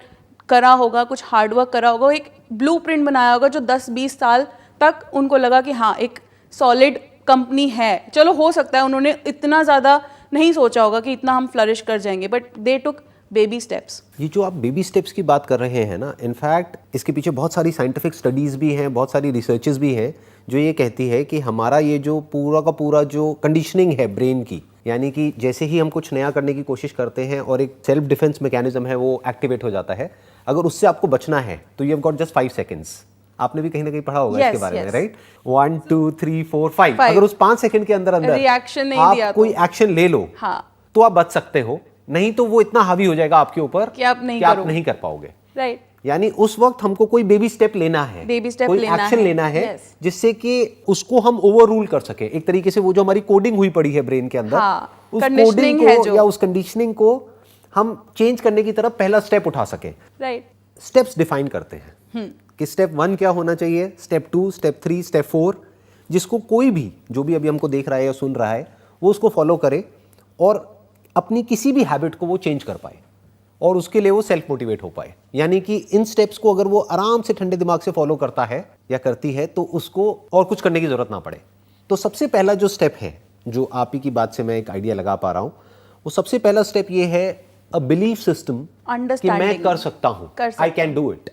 करा होगा, कुछ हार्डवर्क करा होगा, एक ब्लूप्रिंट बनाया होगा जो 10-20 साल तक उनको लगा कि हाँ एक सॉलिड कंपनी है। चलो हो सकता है उन्होंने इतना ज़्यादा नहीं सोचा होगा कि इतना हम फ्लरिश कर जाएंगे, but they took baby steps. ये जो आप बेबी स्टेप्स की बात कर रहे हैं ना, इनफैक्ट इसके पीछे बहुत सारी साइंटिफिक स्टडीज़ भी हैं, बहुत सारी रिसर्चेस भी हैं जो ये कहती है कि हमारा ये जो पूरा का पूरा जो कंडीशनिंग है ब्रेन की, यानी कि जैसे ही हम कुछ नया करने की कोशिश करते हैं और एक सेल्फ डिफेंस मैकेनिज्म है वो एक्टिवेट हो जाता है, अगर उससे आपको बचना है तो you have got just 5 seconds. आपने भी कहीं ना कहीं पढ़ा होगा इसके बारे में, राइट? 1 2 3 4 5। अगर उस 5 सेकंड के अंदर रिएक्शन नहीं आप दिया कोई एक्शन ले लो तो आप बच सकते हो, नहीं तो वो इतना हावी हो जाएगा आपके ऊपर कि आप नहीं कर पाओगे, राइट? यानी उस वक्त हमको कोई बेबी स्टेप लेना है, कोई एक्शन लेना है जिससे कि उसको हम ओवर रूल कर सके। एक तरीके से वो जो हमारी कोडिंग हुई पड़ी है ब्रेन के अंदर, उस कोडिंग को या उस कंडीशनिंग को हम चेंज करने की तरफ पहला स्टेप उठा सके। राइट। स्टेप्स डिफाइन करते हैं कि स्टेप 1 क्या होना चाहिए, स्टेप 2, स्टेप 3, स्टेप 4, जिसको कोई भी जो भी अभी हमको देख रहा है या सुन रहा है वो उसको फॉलो करे और अपनी किसी भी हैबिट को वो चेंज कर पाए और उसके लिए वो सेल्फ मोटिवेट हो पाए। यानी कि इन स्टेप्स को अगर वो आराम से ठंडे दिमाग से फॉलो करता है या करती है तो उसको और कुछ करने की जरूरत ना पड़े। तो सबसे पहला जो स्टेप है, जो आप ही की बात से मैं एक आइडिया लगा पा रहा हूं, वो सबसे पहला स्टेप ये है अ बिलीफ सिस्टम कि मैं कर सकता हूं, आई कैन डू इट।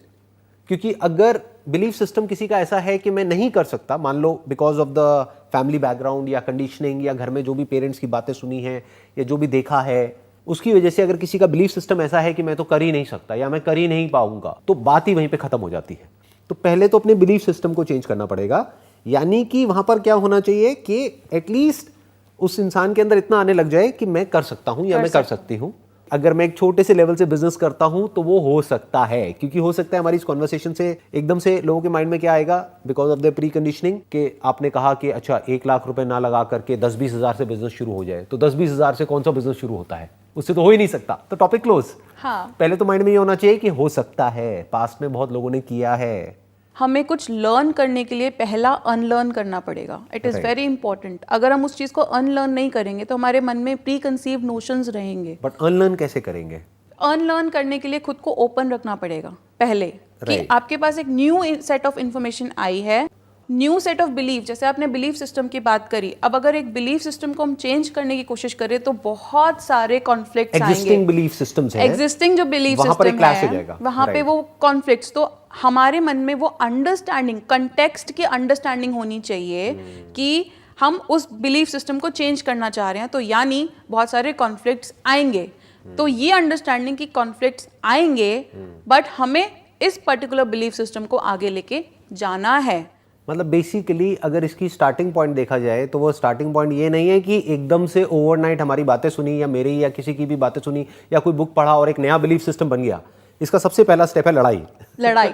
क्योंकि अगर बिलीफ सिस्टम किसी का ऐसा है कि मैं नहीं कर सकता, मान लो because of the family background या कंडीशनिंग या घर में जो भी पेरेंट्स की बातें सुनी है या जो भी देखा है, उसकी वजह से अगर किसी का बिलीफ सिस्टम ऐसा है कि मैं तो कर ही नहीं सकता या मैं कर ही नहीं पाऊंगा, तो बात ही वहीं पे खत्म हो जाती है। तो पहले तो अपने बिलीफ सिस्टम को चेंज करना पड़ेगा। यानी कि वहां पर क्या होना चाहिए कि एटलीस्ट उस इंसान के अंदर इतना आने लग जाए कि मैं कर सकता हूं या मैं कर सकती हूं। अगर मैं एक छोटे से लेवल से बिजनेस करता हूं तो वो हो सकता है, क्योंकि हो सकता है हमारी इस कॉन्वर्सेशन से एकदम से लोगों के माइंड में क्या आएगा, because of the pre conditioning, कि आपने कहा कि अच्छा 1 लाख रुपए ना लगा करके 10-20 हज़ार से बिजनेस शुरू हो जाए, तो 10-20 हज़ार से कौन सा बिजनेस शुरू होता है, उससे तो हो ही नहीं सकता, तो टॉपिक क्लोज। पहले तो माइंड में ये होना चाहिए कि हो सकता है, पास्ट में बहुत लोगों ने किया है, हमें कुछ लर्न करने के लिए पहला अनलर्न करना पड़ेगा. It is very important. अगर हम उस चीज़ को अनलर्न नहीं करेंगे तो हमारे मन में प्री कंसीव्ड नोशंस रहेंगे. बट अनलर्न कैसे करेंगे? अनलर्न करने के लिए खुद को ओपन रखना पड़ेगा पहले, कि आपके पास एक न्यू सेट ऑफ इंफॉर्मेशन आई है, न्यू सेट ऑफ बिलीफ. जैसे आपने बिलीफ सिस्टम की बात करी, अब अगर एक बिलीफ सिस्टम को हम चेंज करने की कोशिश करें तो बहुत सारे कॉन्फ्लिक्ट्स आएंगे. एग्जिस्टिंग बिलीफ सिस्टम्स हैं, एग्जिस्टिंग जो बिलीफ वहां पर एक सिस्टम clash हो है जाएगा. वहां पे वो कॉन्फ्लिक्ट्स, तो हमारे मन में वो अंडरस्टैंडिंग, कंटेक्स्ट की अंडरस्टैंडिंग होनी चाहिए कि हम उस बिलीफ सिस्टम को चेंज करना चाह रहे हैं, तो यानी बहुत सारे कॉन्फ्लिक्ट्स आएंगे. तो ये अंडरस्टैंडिंग की कॉन्फ्लिक्ट्स आएंगे, बट हमें इस पर्टिकुलर बिलीफ सिस्टम को आगे लेके जाना है. मतलब बेसिकली अगर इसकी स्टार्टिंग पॉइंट देखा जाए तो वो स्टार्टिंग पॉइंट ये नहीं है कि एकदम से ओवरनाइट हमारी बातें सुनी या मेरी या किसी की भी बातें सुनी या कोई बुक पढ़ा और एक नया बिलीफ सिस्टम बन गया. इसका सबसे पहला स्टेप है लड़ाई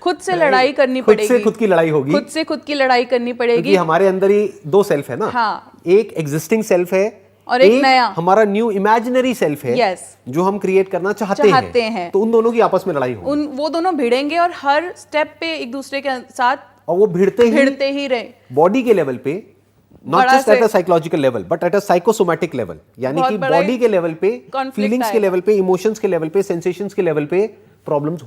खुद से लड़ाई करनी पड़ेगी. खुद से खुद की लड़ाई होगी, खुद से खुद की लड़ाई करनी पड़ेगी. क्योंकि हमारे अंदर ही दो सेल्फ है ना. हाँ. एक एग्जिस्टिंग सेल्फ है और एक नया हमारा न्यू इमेजिनरी सेल्फ है. yes. जो हम क्रिएट करना चाहते हैं. तो उन दोनों की आपस में लड़ाई होगी. वो दोनों भिड़ेंगे और हर स्टेप पे एक दूसरे के साथ, और वो भिड़ते ही रहे बॉडी के लेवल पे, not just at a psychological level but at a psychosomatic level. यानी कि बॉडी के लेवल पे, फीलिंग्स के लेवल पे, इमोशंस के लेवल पे, सेंसेशंस के लेवल पे प्रॉब्लम्स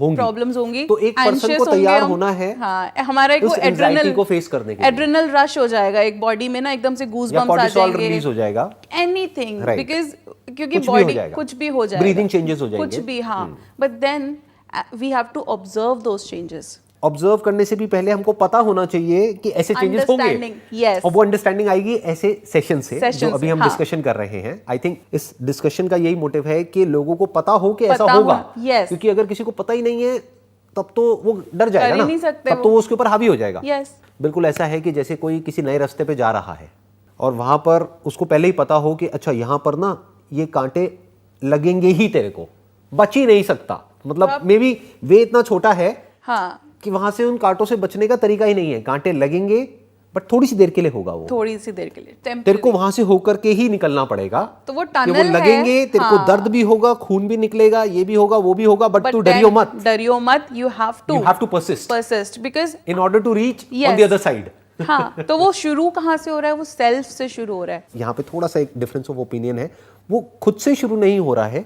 होंगी. तो एक पर्सन को तैयार होना है. हाँ, हमारा एक एड्रेनल को फेस करने के लिए. एड्रेनल रश हो जाएगा एक बॉडी में ना, एकदम से गूज़बम्प्स आ जाएंगे, रिलीज हो जाएगा, एनीथिंग, बिकॉज़ क्योंकि बॉडी कुछ भी हो जाएगा, ब्रीदिंग चेंजेस हो जाएंगे, कुछ भी. हाँ, but then we have to observe those changes. Observe करने से भी पहले हमको पता होना चाहिए कि ऐसे चेंजेस होंगे. yes. और वो अंडरस्टैंडिंग आएगी ऐसे सेशन से जो अभी हम डिस्कशन कर रहे हैं. आई थिंक इस डिस्कशन का यही मोटिव है कि लोगों को पता हो कि ऐसा होगा. क्योंकि अगर किसी को पता ही नहीं है तब तो वो डर जाएगा ना, तब तो वो उसके ऊपर हावी हो जाएगा. बिल्कुल ऐसा है कि जैसे कोई किसी नए रास्ते पे जा रहा है और वहां पर उसको पहले ही पता हो कि अच्छा यहाँ पर ना ये कांटे लगेंगे ही, तेरे को बच ही नहीं सकता. मतलब मे बी वे इतना छोटा है कि वहां से उन कांटों से बचने का तरीका ही नहीं है. कांटे लगेंगे बट थोड़ी सी देर के लिए होगा, वो थोड़ी सी देर के लिए तेरे को वहां से होकर के ही निकलना पड़ेगा. तो वो टनल है, लगेंगे, तेरे को दर्द भी होगा, खून भी निकलेगा, ये भी होगा, वो भी होगा, बट तू डरियो मत. You have to persist because in order to reach on the other side. हाँ, तो वो शुरू कहाँ से हो रहा है? वो सेल्फ से शुरू हो रहा है. यहाँ पे थोड़ा सा एक डिफरेंस ऑफ ओपिनियन है. वो खुद से शुरू नहीं हो रहा है,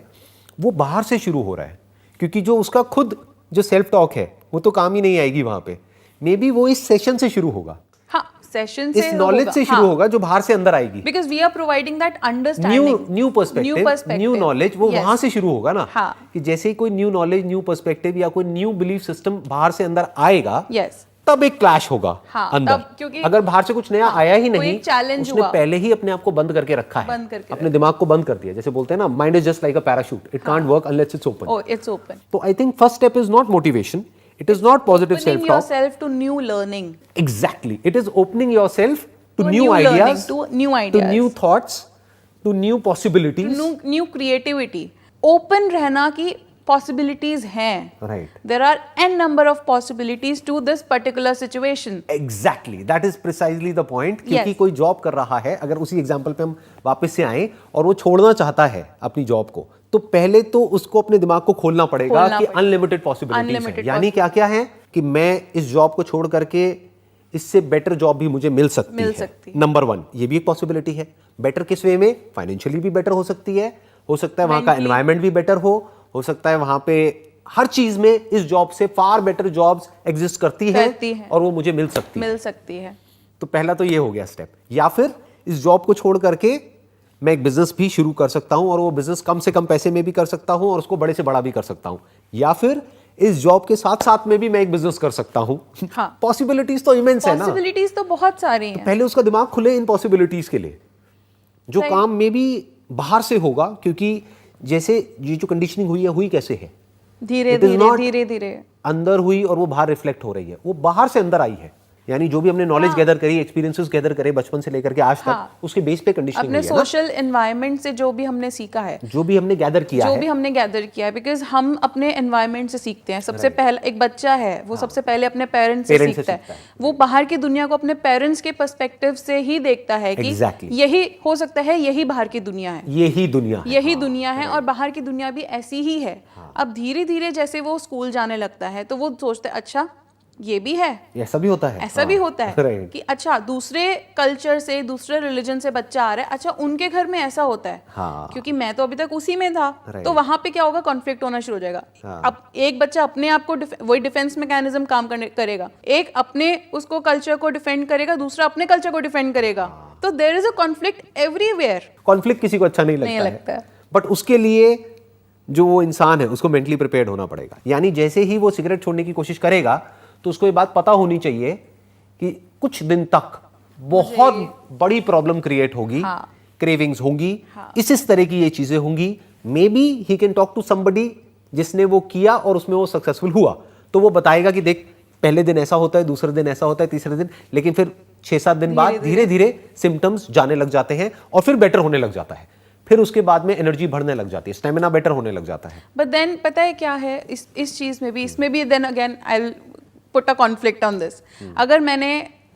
वो बाहर से शुरू हो रहा है. क्योंकि जो उसका खुद जो सेल्फ टॉक है वो तो काम ही नहीं आएगी वहां पे. मे बी वो इस सेशन से शुरू होगा. हाँ, सेशन से, इस नॉलेज से शुरू होगा जो बाहर से अंदर आएगी. Because we are providing that understanding, new perspective, new knowledge. वो वहां से शुरू होगा ना. कि जैसे ही कोई न्यू नॉलेज, न्यू पर्सपेक्टिव या कोई न्यू बिलीफ सिस्टम बाहर से अंदर आएगा, तब एक क्लैश होगा अंदर. क्योंकि अगर बाहर से कुछ नया आया ही नहीं, उसने पहले ही अपने आप को बंद करके रखा है, अपने दिमाग को बंद कर दिया. जैसे बोलते हैं ना, mind is just like a parachute, it can't work unless it's open. It's open. तो I think first step is not motivation, it is not positive self talk. Opening yourself to new learning. Exactly, it is opening yourself to new ideas, to new thoughts, to new possibilities, to new creativity. Open रहना की possibilities हैं. Right. There are n number of possibilities to this particular situation. Exactly, that is precisely the point. क्योंकि कोई job कर रहा है, अगर उसी एग्जाम्पल पे हम वापस से आए और वो छोड़ना चाहता है अपनी जॉब को, तो पहले तो उसको अपने दिमाग को खोलना पड़ेगा कि अनलिमिटेड पॉसिबिलिटीज हैं. यानी क्या क्या है कि मैं इस जॉब को छोड़ करके इससे बेटर जॉब भी मुझे मिल सकती है. नंबर 1, ये भी एक पॉसिबिलिटी है. बेटर किस वे में? फाइनेंशियली भी बेटर हो सकती है, हो सकता है वहां का एनवायरमेंट भी बेटर हो सकता है वहां पे हर चीज में इस जॉब से फार बेटर जॉब्स एग्जिस्ट करती है और वो मुझे मिल सकती है. तो पहला तो ये हो गया स्टेप. या फिर इस जॉब को छोड़ करके मैं एक बिजनेस भी शुरू कर सकता हूं और वो बिजनेस कम से कम पैसे में भी कर सकता हूं और उसको बड़े से बड़ा भी कर सकता हूं. या फिर इस जॉब के साथ साथ में भी मैं एक बिजनेस कर सकता हूं. पॉसिबिलिटीज तो इमेंस है ना. पॉसिबिलिटीज तो बहुत सारी हैं. तो पहले उसका दिमाग खुले इन पॉसिबिलिटीज के लिए. जो काम में भी बाहर से होगा, क्योंकि जैसे ये जो कंडीशनिंग हुई है, हुई कैसे है? धीरे धीरे अंदर हुई और वो बाहर रिफ्लेक्ट हो रही है. वो बाहर से अंदर आई है. यानी जो भी हमने नॉलेज गैदर करी, एक्सपीरियंसेस गैदर करे बचपन से लेकर के आज तक, उसके बेस पे कंडीशनिंग हुई है. अपने सोशल एनवायरनमेंट से जो भी हमने सीखा है, जो भी हमने गैदर किया है, बिकॉज हम अपने एनवायरनमेंट से सीखते हैं. सबसे पहला एक बच्चा है, वो सबसे पहले अपने पेरेंट्स से सीखता है. वो बाहर की दुनिया को अपने पेरेंट्स के पर्सपेक्टिव से ही देखता है कि यही हो सकता है, यही बाहर की दुनिया है, यही दुनिया है और बाहर की दुनिया भी ऐसी ही है. अब धीरे धीरे जैसे वो स्कूल जाने लगता है तो वो सोचता है अच्छा ये भी है, ऐसा भी होता है, ऐसा भी होता है Right. कि अच्छा दूसरे कल्चर से, दूसरे रिलीजन से बच्चा आ रहा है, अच्छा उनके घर में ऐसा होता है, हाँ। क्योंकि मैं तो अभी तक उसी में था, Right. तो वहां पे क्या होगा, कॉन्फ्लिक्ट होना शुरू हो जाएगा। हाँ। अब एक बच्चा अपने आप को वही डिफेंस मैकेनिज्म काम करेगा, एक अपने उसको कल्चर को डिफेंड करेगा, दूसरा अपने कल्चर को डिफेंड करेगा, तो there is a conflict everywhere. Conflict किसी को अच्छा नहीं लगता है। है, बट उसके लिए जो वो इंसान है उसको मेंटली प्रिपेयर्ड होना पड़ेगा। यानी जैसे ही वो सिगरेट छोड़ने की कोशिश करेगा तो उसको ये बात पता होनी चाहिए कि कुछ दिन तक बहुत बड़ी प्रॉब्लम क्रिएट होगी, क्रेविंग्स होंगी, इस तरह की ये चीजें होंगी। Maybe he can talk to somebody जिसने वो किया और उसमें वो सक्सेसफुल हुआ, तो वो बताएगा कि देख पहले दिन ऐसा होता है, दूसरे दिन ऐसा होता है, तीसरे दिन, लेकिन फिर 6-7 दिन बाद धीरे धीरे सिम्टम्स जाने लग जाते हैं और फिर बेटर होने लग जाता है। फिर उसके बाद में एनर्जी बढ़ने लग जाती है, स्टेमिना बेटर होने लग जाता है। बट देन पता है क्या है इस चीज में भी, इसमें भी then again I will put a conflict on this. अगर मैंने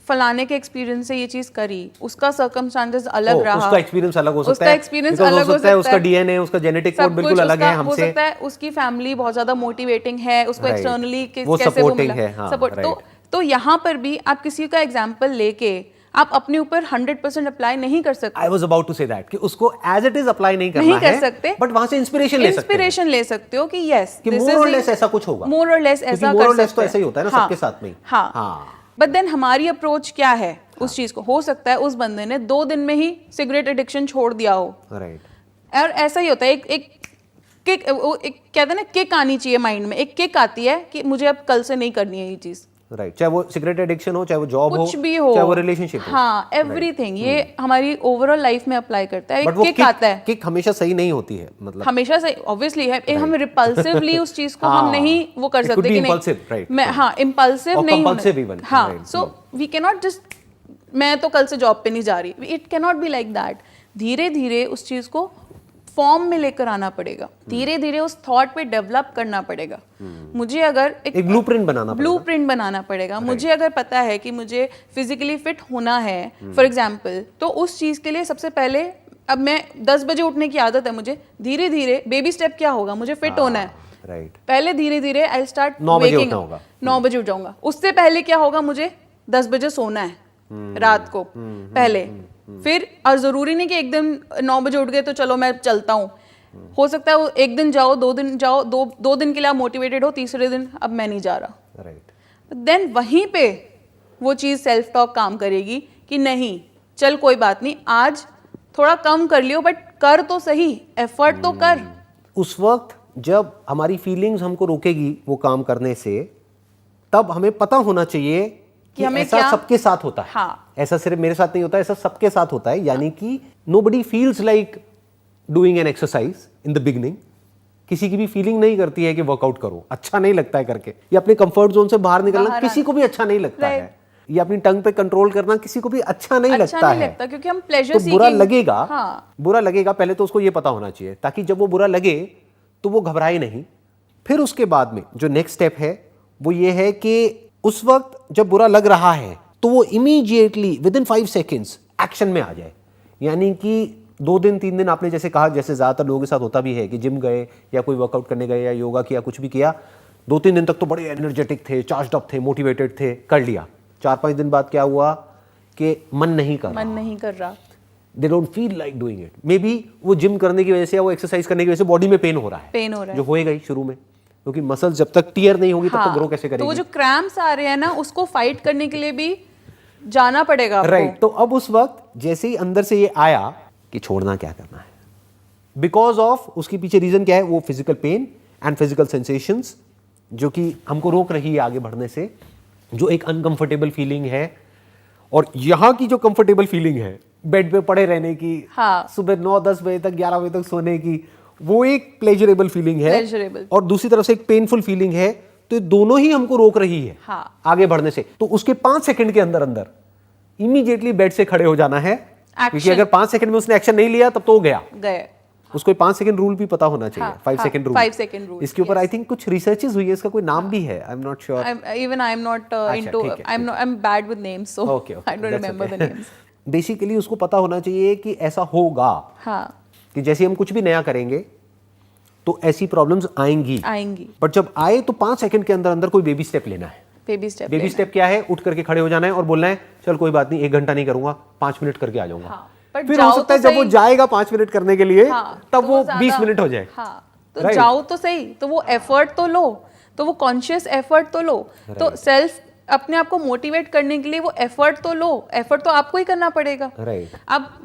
फलाने के एक्सपीरियंस से ये चीज करी, उसका सर्कमस्टांसेस अलग रहा, उसका एक्सपीरियंस अलग हो सकता उसका है, एक्सपीरियंस अलग हो सकता है, उसका डीएनए, उसका जेनेटिक कोड बिल्कुल अलग है हमसे, हो सकता है उसकी फैमिली बहुत ज्यादा मोटिवेटिंग है, उसको एक्सटर्नली कैसे वो सपोर्टिंग है, सपोर्ट। तो यहाँ पर भी आप किसी का एग्जांपल लेके आप अपने ऊपर 100% अप्लाई नहीं कर सकते। I was about to say that कि उसको एज इट इज अप्लाई नहीं करना है, कर सकते, बट वहां से इंस्पिरेशन ले सकते हो कि यस कि मोर और लेस ऐसा कुछ होगा, मोर और लेस ऐसा कर सकते हैं। तो ऐसा ही होता है ना सबके साथ में। हाँ। बट देन हमारी अप्रोच क्या है उस चीज को? हो सकता है उस बंदे ने 2 दिन में ही सिगरेट एडिक्शन छोड़ दिया हो, राइट, और ऐसा ही होता है, एक किक, कहते हैं ना, किक आनी चाहिए माइंड में, एक किक आती है कि मुझे अब कल से नहीं करनी है ये चीज। राइट, चाहे वो सिगरेट एडिक्शन हो, चाहे वो जॉब हो, कुछ भी हो, चाहे वो रिलेशनशिप हो, हाँ, एवरीथिंग ये हमारी ओवरऑल लाइफ में अप्लाई करता है। बट वो किक आता है, किक हमेशा सही नहीं होती है, मतलब हमेशा सही ऑब्वियसली है। हम रिपल्सिवली उस चीज को हम नहीं वो कर सकते कि नहीं, मैं हाँ इम्पल्सिव नहीं होना, हाँ। So we can not just, मैं तो कल से जॉब पे नहीं जा रही, it can not be like that. धीरे धीरे उस चीज को फॉर्म में लेकर आना पड़ेगा, धीरे धीरे उस थॉट पे डेवलप करना पड़ेगा। मुझे अगर एक ब्लूप्रिंट बनाना पड़ेगा, मुझे अगर पता है कि मुझे फिजिकली फिट होना है फॉर एग्जांपल, तो उस चीज के लिए सबसे पहले, अब मैं 10 बजे उठने की आदत है मुझे, धीरे धीरे बेबी स्टेप क्या होगा, मुझे फिट होना है, राइट, पहले धीरे धीरे आई स्टार्ट 9 बजे उठना होगा, 9 बजे उठ जाऊंगा। उससे पहले क्या होगा, मुझे 10 बजे सोना है रात को पहले, फिर, और जरूरी नहीं कि एक दिन 9 बजे उठ गए तो चलो मैं चलता हूँ, हो सकता है वो एक दिन जाओ, 2 दिन जाओ, दो दिन के लिए आप मोटिवेटेड हो, तीसरे दिन अब मैं नहीं जा रहा, राइट। देन वहीं पे वो चीज सेल्फ टॉक काम करेगी कि नहीं चल कोई बात नहीं, आज थोड़ा कम कर लियो बट कर तो सही, एफर्ट तो कर। उस वक्त जब हमारी फीलिंग्स हमको रोकेगी वो काम करने से, तब हमें पता होना चाहिए कि हमें ऐसा क्या, सबके साथ होता है, हाँ, ऐसा सिर्फ मेरे साथ नहीं होता, ऐसा सबके साथ होता है। यानी कि nobody feels like doing an exercise in the beginning. किसी की भी फीलिंग नहीं करती है कि वर्कआउट करो, अच्छा नहीं लगता है करके, या अपने कंफर्ट जोन से बाहर निकलना किसी को भी अच्छा नहीं लगता है, या अपनी टंग पे कंट्रोल करना किसी को भी अच्छा नहीं लगता है, क्योंकि हम प्लेजर तो बुरा लगेगा, हाँ, बुरा लगेगा। पहले तो उसको ये पता होना चाहिए, ताकि जब वो बुरा लगे तो वो घबराए नहीं। फिर उसके बाद में जो नेक्स्ट स्टेप है वो ये है कि उस वक्त जब बुरा लग रहा है तो वो immediately with in 5 seconds action में आ जाए। यानी कि 2 दिन 3 दिन आपने जैसे कहा, जैसे ज्यादातर लोगों के साथ होता भी है कि जिम गए या कोई वर्कआउट करने गए या योगा किया, कुछ भी किया, 2-3 दिन तक तो बड़े एनर्जेटिक थे, चार्ज्ड अप थे, मोटिवेटेड थे, कर लिया। 4-5 दिन बाद क्या हुआ कि मन नहीं कर रहा, they don't feel like doing it. May be वो जिम करने की वजह से या वो एक्सरसाइज करने की वजह से बॉडी में पेन हो रहा है, जो होएगा ही शुरू में, क्योंकि मसल्स जब तक टीयर नहीं होगी तब तक ग्रो कैसे करेगी। तो वो जो क्रैम्प्स आ रहे हैं ना, उसको फाइट करने के लिए भी जाना पड़ेगा आपको। राइट। तो अब उस वक्त जैसे ही अंदर से ये आया कि छोड़ना क्या करना है, बिकॉज ऑफ उसके पीछे रीजन क्या है, वो physical pain and physical sensations जो कि हमको रोक रही है आगे बढ़ने से, जो एक अनकंफर्टेबल फीलिंग है। और यहाँ की जो कंफर्टेबल फीलिंग है बेड पे पड़े रहने की, हाँ, सुबह 9-10 बजे तक 11 बजे तक सोने की, वो एक प्लेजरेबल फीलिंग है, और दूसरी तरफ से एक पेनफुल फीलिंग है। तो ये दोनों ही हमको रोक रही है, हाँ, आगे बढ़ने से। तो उसके 5 सेकंड के अंदर अंदर इमीडिएटली बेड से खड़े हो जाना है, क्योंकि अगर 5 सेकंड में उसने एक्शन नहीं लिया तब तो वो गए। उसको 5 सेकंड रूल भी पता होना चाहिए, 5 सेकंड रूल। इसके ऊपर आई थिंक कुछ रिसर्चेस हुई है, इसका कोई नाम भी है, I am not sure, even I am not into, I am bad with names, so I don't remember the names. Basically उसको पता होना चाहिए कि ऐसा होगा, हाँ, कि जैसे हम कुछ भी नया करेंगे तो ऐसी प्रॉब्लम्स आएंगी। आएंगी, बट जब आए तो 5 सेकंड के अंदर अंदर कोई बेबी स्टेप लेना है। बेबी स्टेप बेबी स्टेप क्या है? उठ करके खड़े हो जाना है और बोलना है चल कोई बात नहीं 1 घंटा नहीं करूंगा, 5 मिनट करके आ जाऊंगा। हाँ, पर फिर हो जाओ सकता है तो जब वो सही। जाएगा 5 मिनट करने के लिए हाँ, तब तो वो ज़्यादा- 20 मिनट हो जाए। हाँ, तो Right. जाओ तो सही, तो वो एफर्ट तो लो, तो वो कॉन्शियस एफर्ट तो लो, तो सेल्फ अपने आप को मोटिवेट करने के लिए वो एफर्ट तो लो, एफर्ट तो आपको ही करना पड़ेगा। राइट। आप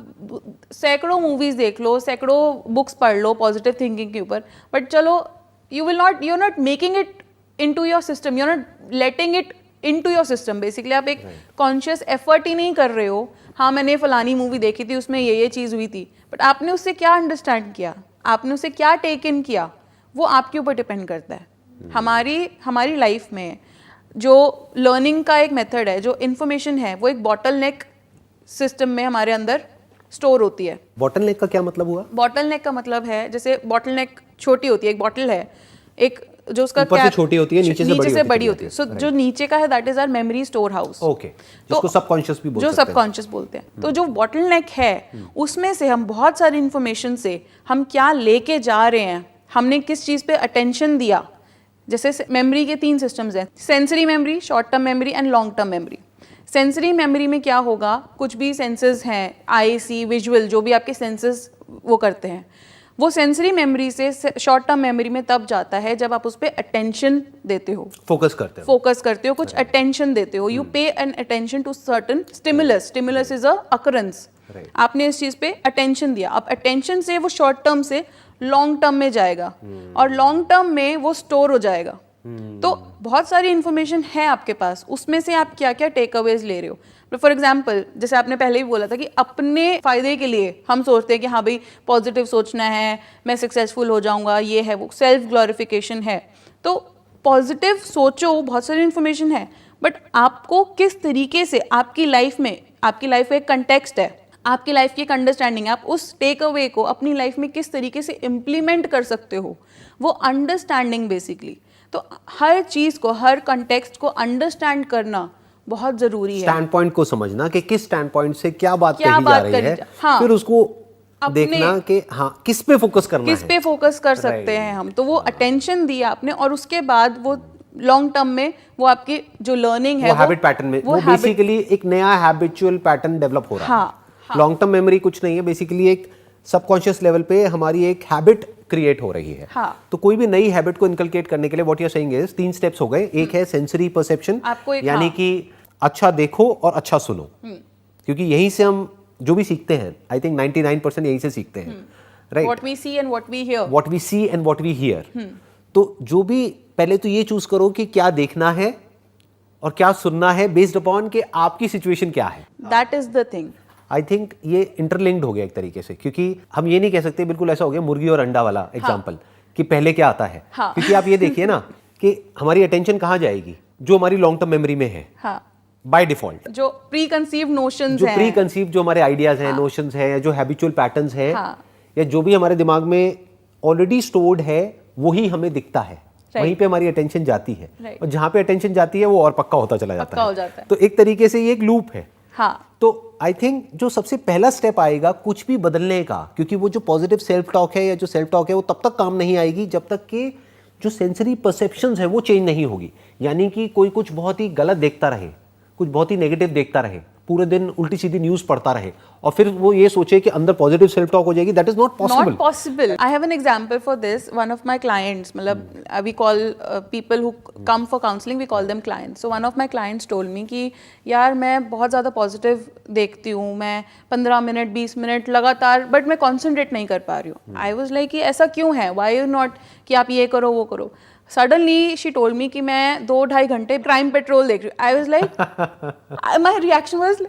सैकड़ों मूवीज देख लो, सैकड़ों बुक्स पढ़ लो पॉजिटिव थिंकिंग के ऊपर, बट चलो you are not making it into your system, you are not letting it into your system. Basically आप एक कॉन्शियस एफर्ट ही नहीं कर रहे हो। हाँ, मैंने फलानी मूवी देखी थी, उसमें ये चीज़ हुई थी, बट आपने उससे क्या अंडरस्टैंड किया, आपने उससे क्या टेक इन किया, वो आपके ऊपर डिपेंड करता है। हमारी लाइफ में जो लर्निंग का एक मेथड है, जो इन्फॉर्मेशन है, वो एक बॉटल नेक सिस्टम में हमारे अंदर स्टोर होती है। बॉटल नेक का क्या मतलब हुआ? बॉटल नेक का मतलब है, जैसे बॉटल नेक छोटी होती है, एक बॉटल है, एक जो उसका ऊपर से छोटी होती है, नीचे से बड़ी होती है। सो जो नीचे का है that is our memory store house. Okay, जिसको सबकॉन्शियस भी बोलते हैं। जो सबकॉन्शियस बोलते हैं। तो जो बॉटल नेक है उसमें से हम बहुत सारी इंफॉर्मेशन से हम क्या लेके जा रहे हैं, हमने किस चीज़ पे अटेंशन दिया। जैसे मेमोरी के 3 सिस्टम्स हैं, sensory memory, short term memory and long term memory. Sensory memory में क्या होगा, कुछ भी सेंसेस हैं, आई सी विजुअल, जो भी आपके सेंसेस वो करते हैं, वो सेंसरी मेमोरी से शॉर्ट टर्म मेमोरी में तब जाता है जब आप उस पर अटेंशन देते हो, फोकस करते हो, कुछ अटेंशन देते हो। You pay an attention to certain stimulus. Stimulus is a occurrence. आपने इस चीज पे अटेंशन दिया, अब अटेंशन से वो शॉर्ट टर्म से लॉन्ग टर्म में जाएगा और लॉन्ग टर्म में वो स्टोर हो जाएगा। तो बहुत सारी इंफॉर्मेशन है आपके पास, उसमें से आप क्या क्या टेक अवेज ले रहे हो। फॉर एग्जाम्पल, जैसे आपने पहले भी बोला था कि अपने फायदे के लिए हम सोचते हैं कि हाँ भाई पॉजिटिव सोचना है, मैं सक्सेसफुल हो जाऊंगा, ये है वो, सेल्फ ग्लोरिफिकेशन है। तो पॉजिटिव सोचो, बहुत सारी इंफॉर्मेशन है, बट आपको किस तरीके से आपकी लाइफ में, आपकी लाइफ एक कंटेक्स्ट है, आपकी लाइफ की एक अंडरस्टैंडिंग है, आप उस टेक अवे को अपनी लाइफ में किस तरीके से इम्प्लीमेंट कर सकते हो, वो अंडरस्टैंडिंग बेसिकली। तो हर चीज़ को, हर कंटेक्स्ट को अंडरस्टैंड करना बहुत ज़रूरी है। स्टैंड पॉइंट को समझना कि किस स्टैंड पॉइंट से क्या बात कही जा रही है, हाँ, फिर उसको देखना कि हाँ किस पे फोकस करना है, किस पे फोकस कर सकते हैं हम। तो वो अटेंशन दिया आपने, और उसके बाद वो लॉन्ग टर्म में वो आपकी जो लर्निंग है, वो हैबिट पैटर्न में, वो बेसिकली एक नया हैबिचुअल पैटर्न डेवलप हो रहा है। लॉन्ग टर्म मेमोरी कुछ नहीं है, बेसिकली एक सबकॉन्शियस लेवल पे हमारी एक हैबिट क्रिएट हो रही है। तो कोई भी नई हैबिट को इनकलकेट करने के लिए what you are saying is 3 steps हो गए। एक है सेंसरी परसेप्शन, यानी कि अच्छा देखो और अच्छा सुनो, क्योंकि यहीं से हम जो भी सीखते हैं, आई थिंक 99% यहीं से सीखते हैं, right? What we see and what we hear, what we see and what we hear. तो जो भी, पहले तो ये चूज करो कि क्या देखना है और क्या सुनना है, बेस्ड अपॉन कि आपकी सिचुएशन क्या है। That is the thing. I think ये इंटरलिंक्ड हो गया एक तरीके से, क्योंकि हम ये नहीं कह सकते बिल्कुल ऐसा हो गया मुर्गी और अंडा वाला एग्जांपल कि पहले क्या आता है। क्योंकि आप ये देखिए ना कि हमारी अटेंशन कहाँ जाएगी, जो हमारी लॉन्ग टर्म मेमोरी में है बाय डिफॉल्ट, जो प्री कंसीव्ड नोशंस जो हैं, प्री कंसीव जो हमारे आइडियाज हैं, नोशंस हैं, या जो हैबिचुअल पैटर्न्स हैं, या जो भी हमारे दिमाग में ऑलरेडी स्टोर्ड है, वही हमें दिखता है, वहीं पे हमारी अटेंशन जाती है। और जहाँ पे अटेंशन जाती है वो और पक्का होता चला जाता है। तो एक तरीके से ये एक लूप है। तो आई थिंक जो सबसे पहला स्टेप आएगा कुछ भी बदलने का, क्योंकि वो जो पॉजिटिव सेल्फ टॉक है या जो सेल्फ टॉक है वो तब तक काम नहीं आएगी जब तक कि जो सेंसरी परसेप्शंस है वो चेंज नहीं होगी। यानी कि कोई कुछ बहुत ही गलत देखता रहे, कुछ बहुत ही नेगेटिव देखता रहे, पूरे दिन उल्टी सीधी न्यूज पढ़ता रहे और फिर वो ये सोचे कि अंदर पॉजिटिव सेल्फ टॉक हो जाएगी, that is not possible. Not possible. I have an example for this. One of my clients, मतलब we call people who come for counselling, we call them clients. So one of my clients told me कि यार मैं बहुत ज़्यादा positive देखती हूँ, मैं 15 minute 20 minute लगातार, बट मैं कॉन्सेंट्रेट नहीं कर पा रही हूँ। आई वाज लाइक कि ऐसा क्यों है, व्हाई यू नॉट, कि आप ये करो वो करो। सडनली शी टोल्ड मी कि मैं 2-2.5 घंटे क्राइम पेट्रोल देख रही हूँ। I was like, my reaction was,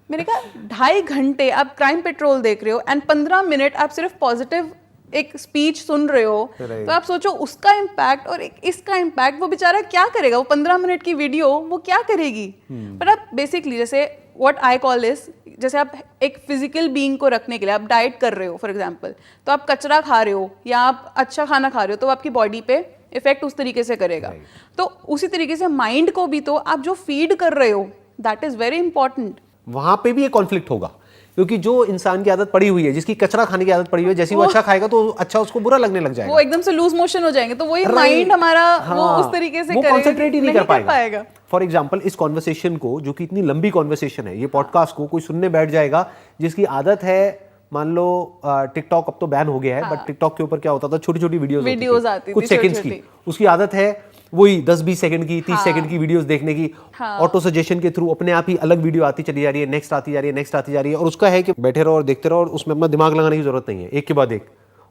मैंने कहा 2.5 घंटे आप क्राइम पेट्रोल देख रहे हो एंड 15 मिनट आप सिर्फ पॉजिटिव एक स्पीच सुन रहे हो, तो आप सोचो उसका इम्पैक्ट और इसका इम्पैक्ट। वो बेचारा क्या करेगा, वो 15 मिनट की वीडियो वो क्या करेगी। पर आप बेसिकली, जैसे व्हाट आई कॉल इज, जैसे आप एक फिजिकल बीइंग को रखने के लिए आप डाइट कर रहे हो फॉर एग्जांपल, तो आप कचरा खा रहे हो या आप अच्छा खाना खा रहे हो, तो आपकी बॉडी पे इफेक्ट उस तरीके से करेगा। तो उसी तरीके से माइंड को भी तो आप जो फीड कर रहे हो, दैट इज वेरी इंपॉर्टेंट। वहां पे भी एक कॉन्फ्लिक्ट होगा क्योंकि जो इंसान की आदत पड़ी हुई है, जिसकी कचरा खाने की आदत पड़ी हुई है, जैसे वो अच्छा खाएगा तो अच्छा उसको बुरा लगने लग जाएगा, वो एकदम से लूज मोशन हो जाएंगे, तो वही Right. माइंड हमारा वो हाँ, उस तरीके से वो करेगा कॉन्सेंट्रेट ही नहीं कर पाएगा। पाएगा। फॉर एग्जाम्पल इस कॉन्वर्सेशन को, जो कि इतनी लंबी कॉन्वर्सेशन है, ये पॉडकास्ट को कोई सुनने बैठ जाएगा जिसकी आदत है, मान लो टिकटॉक अब तो बैन हो गया है, बट टिकटॉक के ऊपर क्या होता था, छोटी छोटी वीडियोस आती थी, कुछ सेकंड्स की, उसकी आदत है वही 10-20 सेकंड की, 30 सेकंड की वीडियोस देखने की, ऑटो सजेशन के थ्रू अपने आप ही अलग वीडियो आती चली जा रही है, नेक्स्ट आती जा रही है, नेक्स्ट आती जा रही है, और उसका है कि बैठे रहो और देखते रहो और उसमें अपना दिमाग लगाने की जरूरत नहीं है, एक के बाद एक,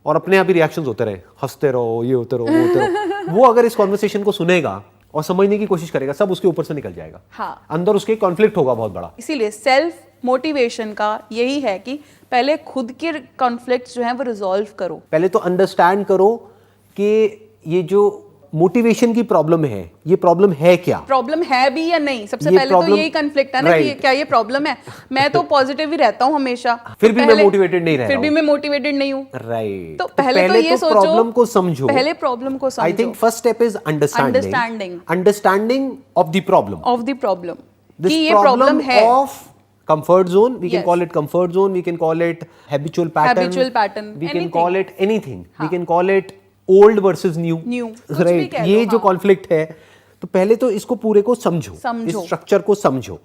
और अपने आप ही रिएक्शंस होते रहे, हंसते रहो, ये होते रहो, वो होते रहो। वो अगर इस कॉन्वर्सेशन को सुनेगा और समझने की कोशिश करेगा, सब उसके ऊपर से निकल जाएगा। हाँ। अंदर उसके कॉन्फ्लिक्ट होगा बहुत बड़ा। इसीलिए सेल्फ मोटिवेशन का यही है कि पहले खुद के कॉन्फ्लिक्ट्स जो हैं वो रिजॉल्व करो। पहले तो अंडरस्टैंड करो कि ये जो मोटिवेशन की प्रॉब्लम है, ये प्रॉब्लम है क्या, प्रॉब्लम है भी या नहीं। सबसे ये पहले तो problem- यही कॉन्फ्लिक्ट है ना कि Right. क्या ये प्रॉब्लम है। मैं तो पॉजिटिव ही रहता हूँ हमेशा, फिर भी मैं motivated नहीं रह फिर रहा भी हूँ। मैं मोटिवेटेड नहीं हूँ। राइट। तो पहले तो ये सोचो, प्रॉब्लम को समझो, पहले प्रॉब्लम को समझो। आई think first step is understanding of the problem, of the problem, कि this ये प्रॉब्लम है। of comfort zone, we can Yes. call it comfort zone, we can call it habitual pattern, we can anything. call it anything, we can call it old versus new, कुछ भी right? कह ये लो, जो हाँ। Conflict है, तो पहले तो इसको पूरे को समझो, इस स्ट्रक्चर को समझो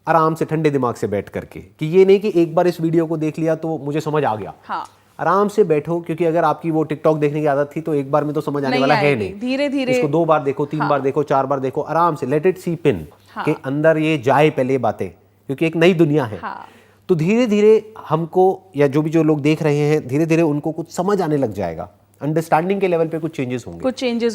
आराम से, ठंडे दिमाग से बैठ करके, कि ये नहीं कि एक बार इस वीडियो को देख लिया तो मुझे समझ आ गया। हाँ। आराम से बैठो, क्योंकि अगर आपकी वो टिकटॉक देखने की आदत थी तो एक बार में तो समझ आने नहीं वाला है आएगी, नहीं, धीरे-धीरे। इसको 2 बार देखो, 3 बार देखो, 4 बार देखो, आराम से लेट इट सीप इन, के अंदर ये जाए पहले ये बातें, क्योंकि एक नई दुनिया है। तो धीरे धीरे हमको, या जो लोग देख रहे हैं, धीरे धीरे उनको कुछ समझ आने लग जाएगा, अंडरस्टैंडिंग के लेवल पे कुछ चेंजेस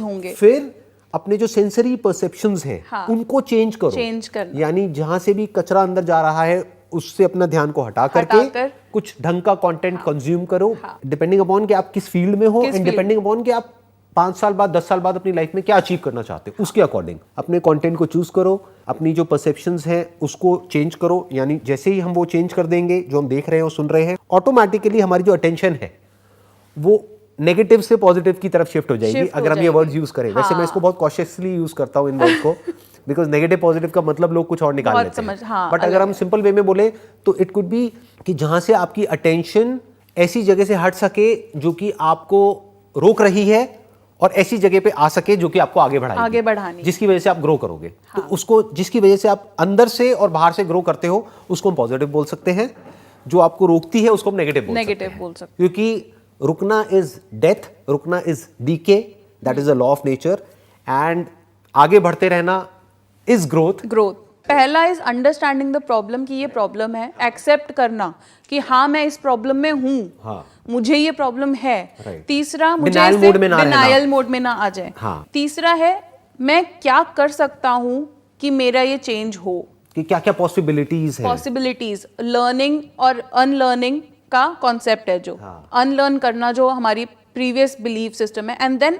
होंगे। फिर अपने जो सेंसरी परसेप्शंस हैं, उनको चेंज करो, यानी जहां से भी कचरा अंदर जा रहा है उससे अपना ध्यान को हटा करके कुछ ढंग का कंटेंट कंज्यूम करो, डिपेंडिंग अपॉन कि आप किस फील्ड में हो, एंड डिपेंडिंग अपॉन कि आप 5 साल बाद, 10 साल बाद अपनी लाइफ में क्या अचीव करना चाहते हो, उसके अकॉर्डिंग अपने कंटेंट को चूज करो, अपनी जो परसेप्शंस हैं उसको चेंज करो। यानी जैसे ही हम वो चेंज कर देंगे, जो हम देख रहे हैं और सुन रहे हैं, ऑटोमेटिकली हमारी जो अटेंशन है वो नेगेटिव से पॉजिटिव की तरफ शिफ्ट हो जाएगी, अगर हम ये वर्ड्स यूज करें। वैसे मैं इसको बहुत कॉशियसली यूज करता हूँ इन वर्ड्स को, बिकॉज नेगेटिव पॉजिटिव का मतलब लोग कुछ और निकाल लेते हैं, बट अगर हम सिंपल वे में बोले तो इट कुड बी कि जहां से आपकी अटेंशन ऐसी जगह से हट सके जो कि आपको रोक रही है, और ऐसी जगह पे आ सके जो कि आपको आगे बढ़ाएगी, जिसकी वजह से आप ग्रो करोगे। तो उसको, जिसकी वजह से आप अंदर से और बाहर से ग्रो करते हो, उसको हम पॉजिटिव बोल सकते हैं। जो आपको रोकती है उसको हम नेगेटिव बोल सकते हैं, क्योंकि रुकना इज डेथ, रुकना is decay, that is a law of nature, and आगे बढ़ते रहना इज ग्रोथ। पहला इज अंडरस्टैंडिंग द प्रॉब्लम, कि ये प्रॉब्लम है, एक्सेप्ट करना कि हाँ मैं इस प्रॉब्लम में हूँ, हाँ। मुझे ये प्रॉब्लम है। तीसरा, मुझे डिनायल मोड में ना आ जाए। हाँ। तीसरा है, मैं क्या कर सकता हूँ कि मेरा ये चेंज हो, कि क्या क्या पॉसिबिलिटीज लर्निंग और अनलर्निंग का कॉन्सेप्ट है, जो अनलर्न करना जो हमारी प्रीवियस बिलीफ सिस्टम है, एंड देन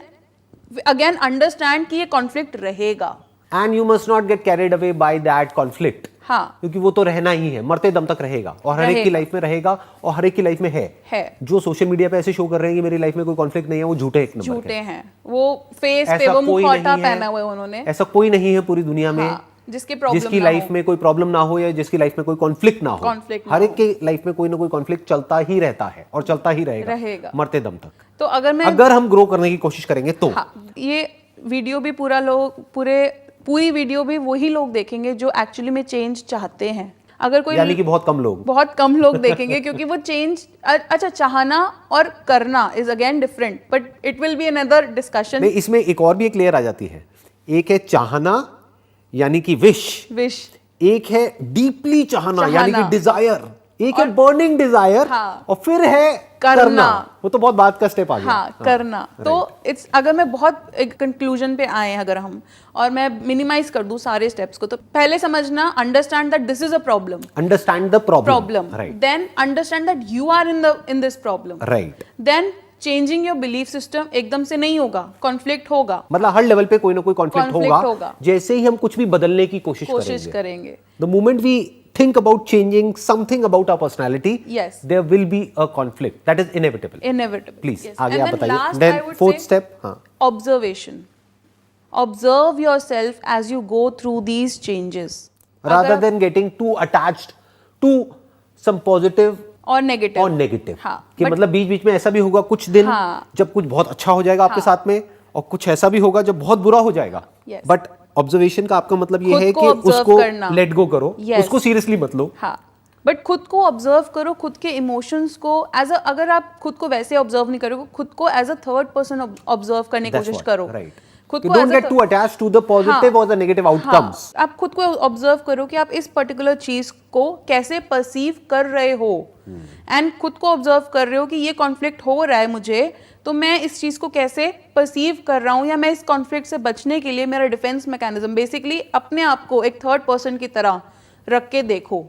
अगेन अंडरस्टैंड कि ये कॉन्फ्लिक्ट रहेगा, and you must not get carried away by that conflict. हाँ, क्योंकि वो तो रहना ही है, मरते दम तक रहेगा, और हर एक की लाइफ में रहेगा, और हर एक की लाइफ में है। जो सोशल मीडिया पे ऐसे शो कर रहे हैं कि मेरी लाइफ में कोई कॉन्फ्लिक्ट नहीं है, वो झूठे एक नंबर के हैं। वो फेस पे वो मुखौटा पहना हुआ है उन्होंने। ऐसा कोई नहीं है पूरी दुनिया में जिसकी लाइफ में कोई प्रॉब्लम ना हो, या जिसकी लाइफ में कोई कॉन्फ्लिक्ट ना हो। हर एक के लाइफ में कोई ना कोई कॉन्फ्लिक्ट चलता ही रहता है, और चलता ही रहेगा मरते दम तक। तो अगर हम ग्रो करने की कोशिश करेंगे तो ये वीडियो भी पूरी वीडियो भी वही लोग देखेंगे जो एक्चुअली में चेंज चाहते हैं। अगर कोई, यानी कि बहुत कम लोग देखेंगे, क्योंकि वो चेंज, अच्छा, चाहना और करना is again different, but it will be another discussion. इसमें एक और भी एक लेयर आ जाती है। एक है चाहना, यानी कि विश। एक है डीपली चाहना, यानी कि डिजायर। एक है बर्निंग डिजायर, और फिर है करना। वो तो बहुत बात का स्टेप आ गया। करना। तो इट्स, अगर मैं बहुत एक कंक्लूजन पे आए अगर हम, और मैं मिनिमाइज कर दूं सारे स्टेप्स को, तो पहले समझना, understand that this is a problem, understand the problem, then understand that you are in this problem, right. Then changing your belief system एकदम से नहीं होगा, कॉन्फ्लिक्ट होगा, मतलब हर लेवल पे कोई ना कोई कॉन्फ्लिक्ट होगा। जैसे ही हम कुछ भी बदलने की कोशिश करेंगे, the moment we think about changing something about our personality, yes, there will be a conflict that is inevitable. Please, आगे आप बताइए। Then fourth step, observation. Observe yourself as you go through these changes. Rather than getting too attached to some positive और नेगेटिव। और negative हाँ, कि मतलब बीच बीच में ऐसा भी होगा कुछ दिन हाँ, जब कुछ बहुत अच्छा हो जाएगा आपके साथ में, और कुछ ऐसा भी होगा जब बहुत बुरा हो जाएगा। Yes. बट ऑब्जर्वेशन का आपका मतलब ये खुद है को कि observe उसको करना। लेट गो करो, Yes. उसको सीरियसली मत लो। हाँ, बट खुद को ऑब्जर्व करो, खुद के इमोशंस को एज अ, अगर आप खुद को वैसे ऑब्जर्व नहीं करोगे, खुद को as a third person observe करने की कोशिश करो। राइट, खुद you को don't as a get too attached to the positive or the negative outcomes. हाँ, आप खुद को ऑब्जर्व करो कि आप इस पर्टिकुलर चीज को कैसे परसीव कर रहे हो, एंड खुद को ऑब्जर्व कर रहे हो कि ये कॉन्फ्लिक्ट हो रहा है मुझे, तो मैं इस चीज को कैसे परसीव कर रहा हूँ, या मैं इस कॉन्फ्लिक्ट से बचने के लिए मेरा डिफेंस मैकेनिज्म, बेसिकली अपने आप को एक थर्ड पर्सन की तरह रख के देखो।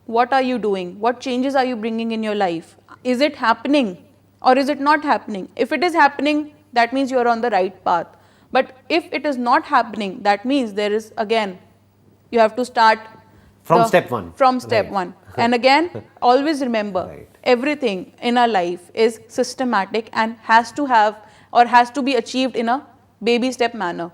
What are you doing? What changes are you bringing in your life? Is it happening or is it not happening? If it is happening, that means you are on the right path. But if it is not happening, that means there is, again, you have to start From step one. From step Right. one. And again, always remember, Right. everything in our life is systematic and has to have or has to be achieved in a baby step manner.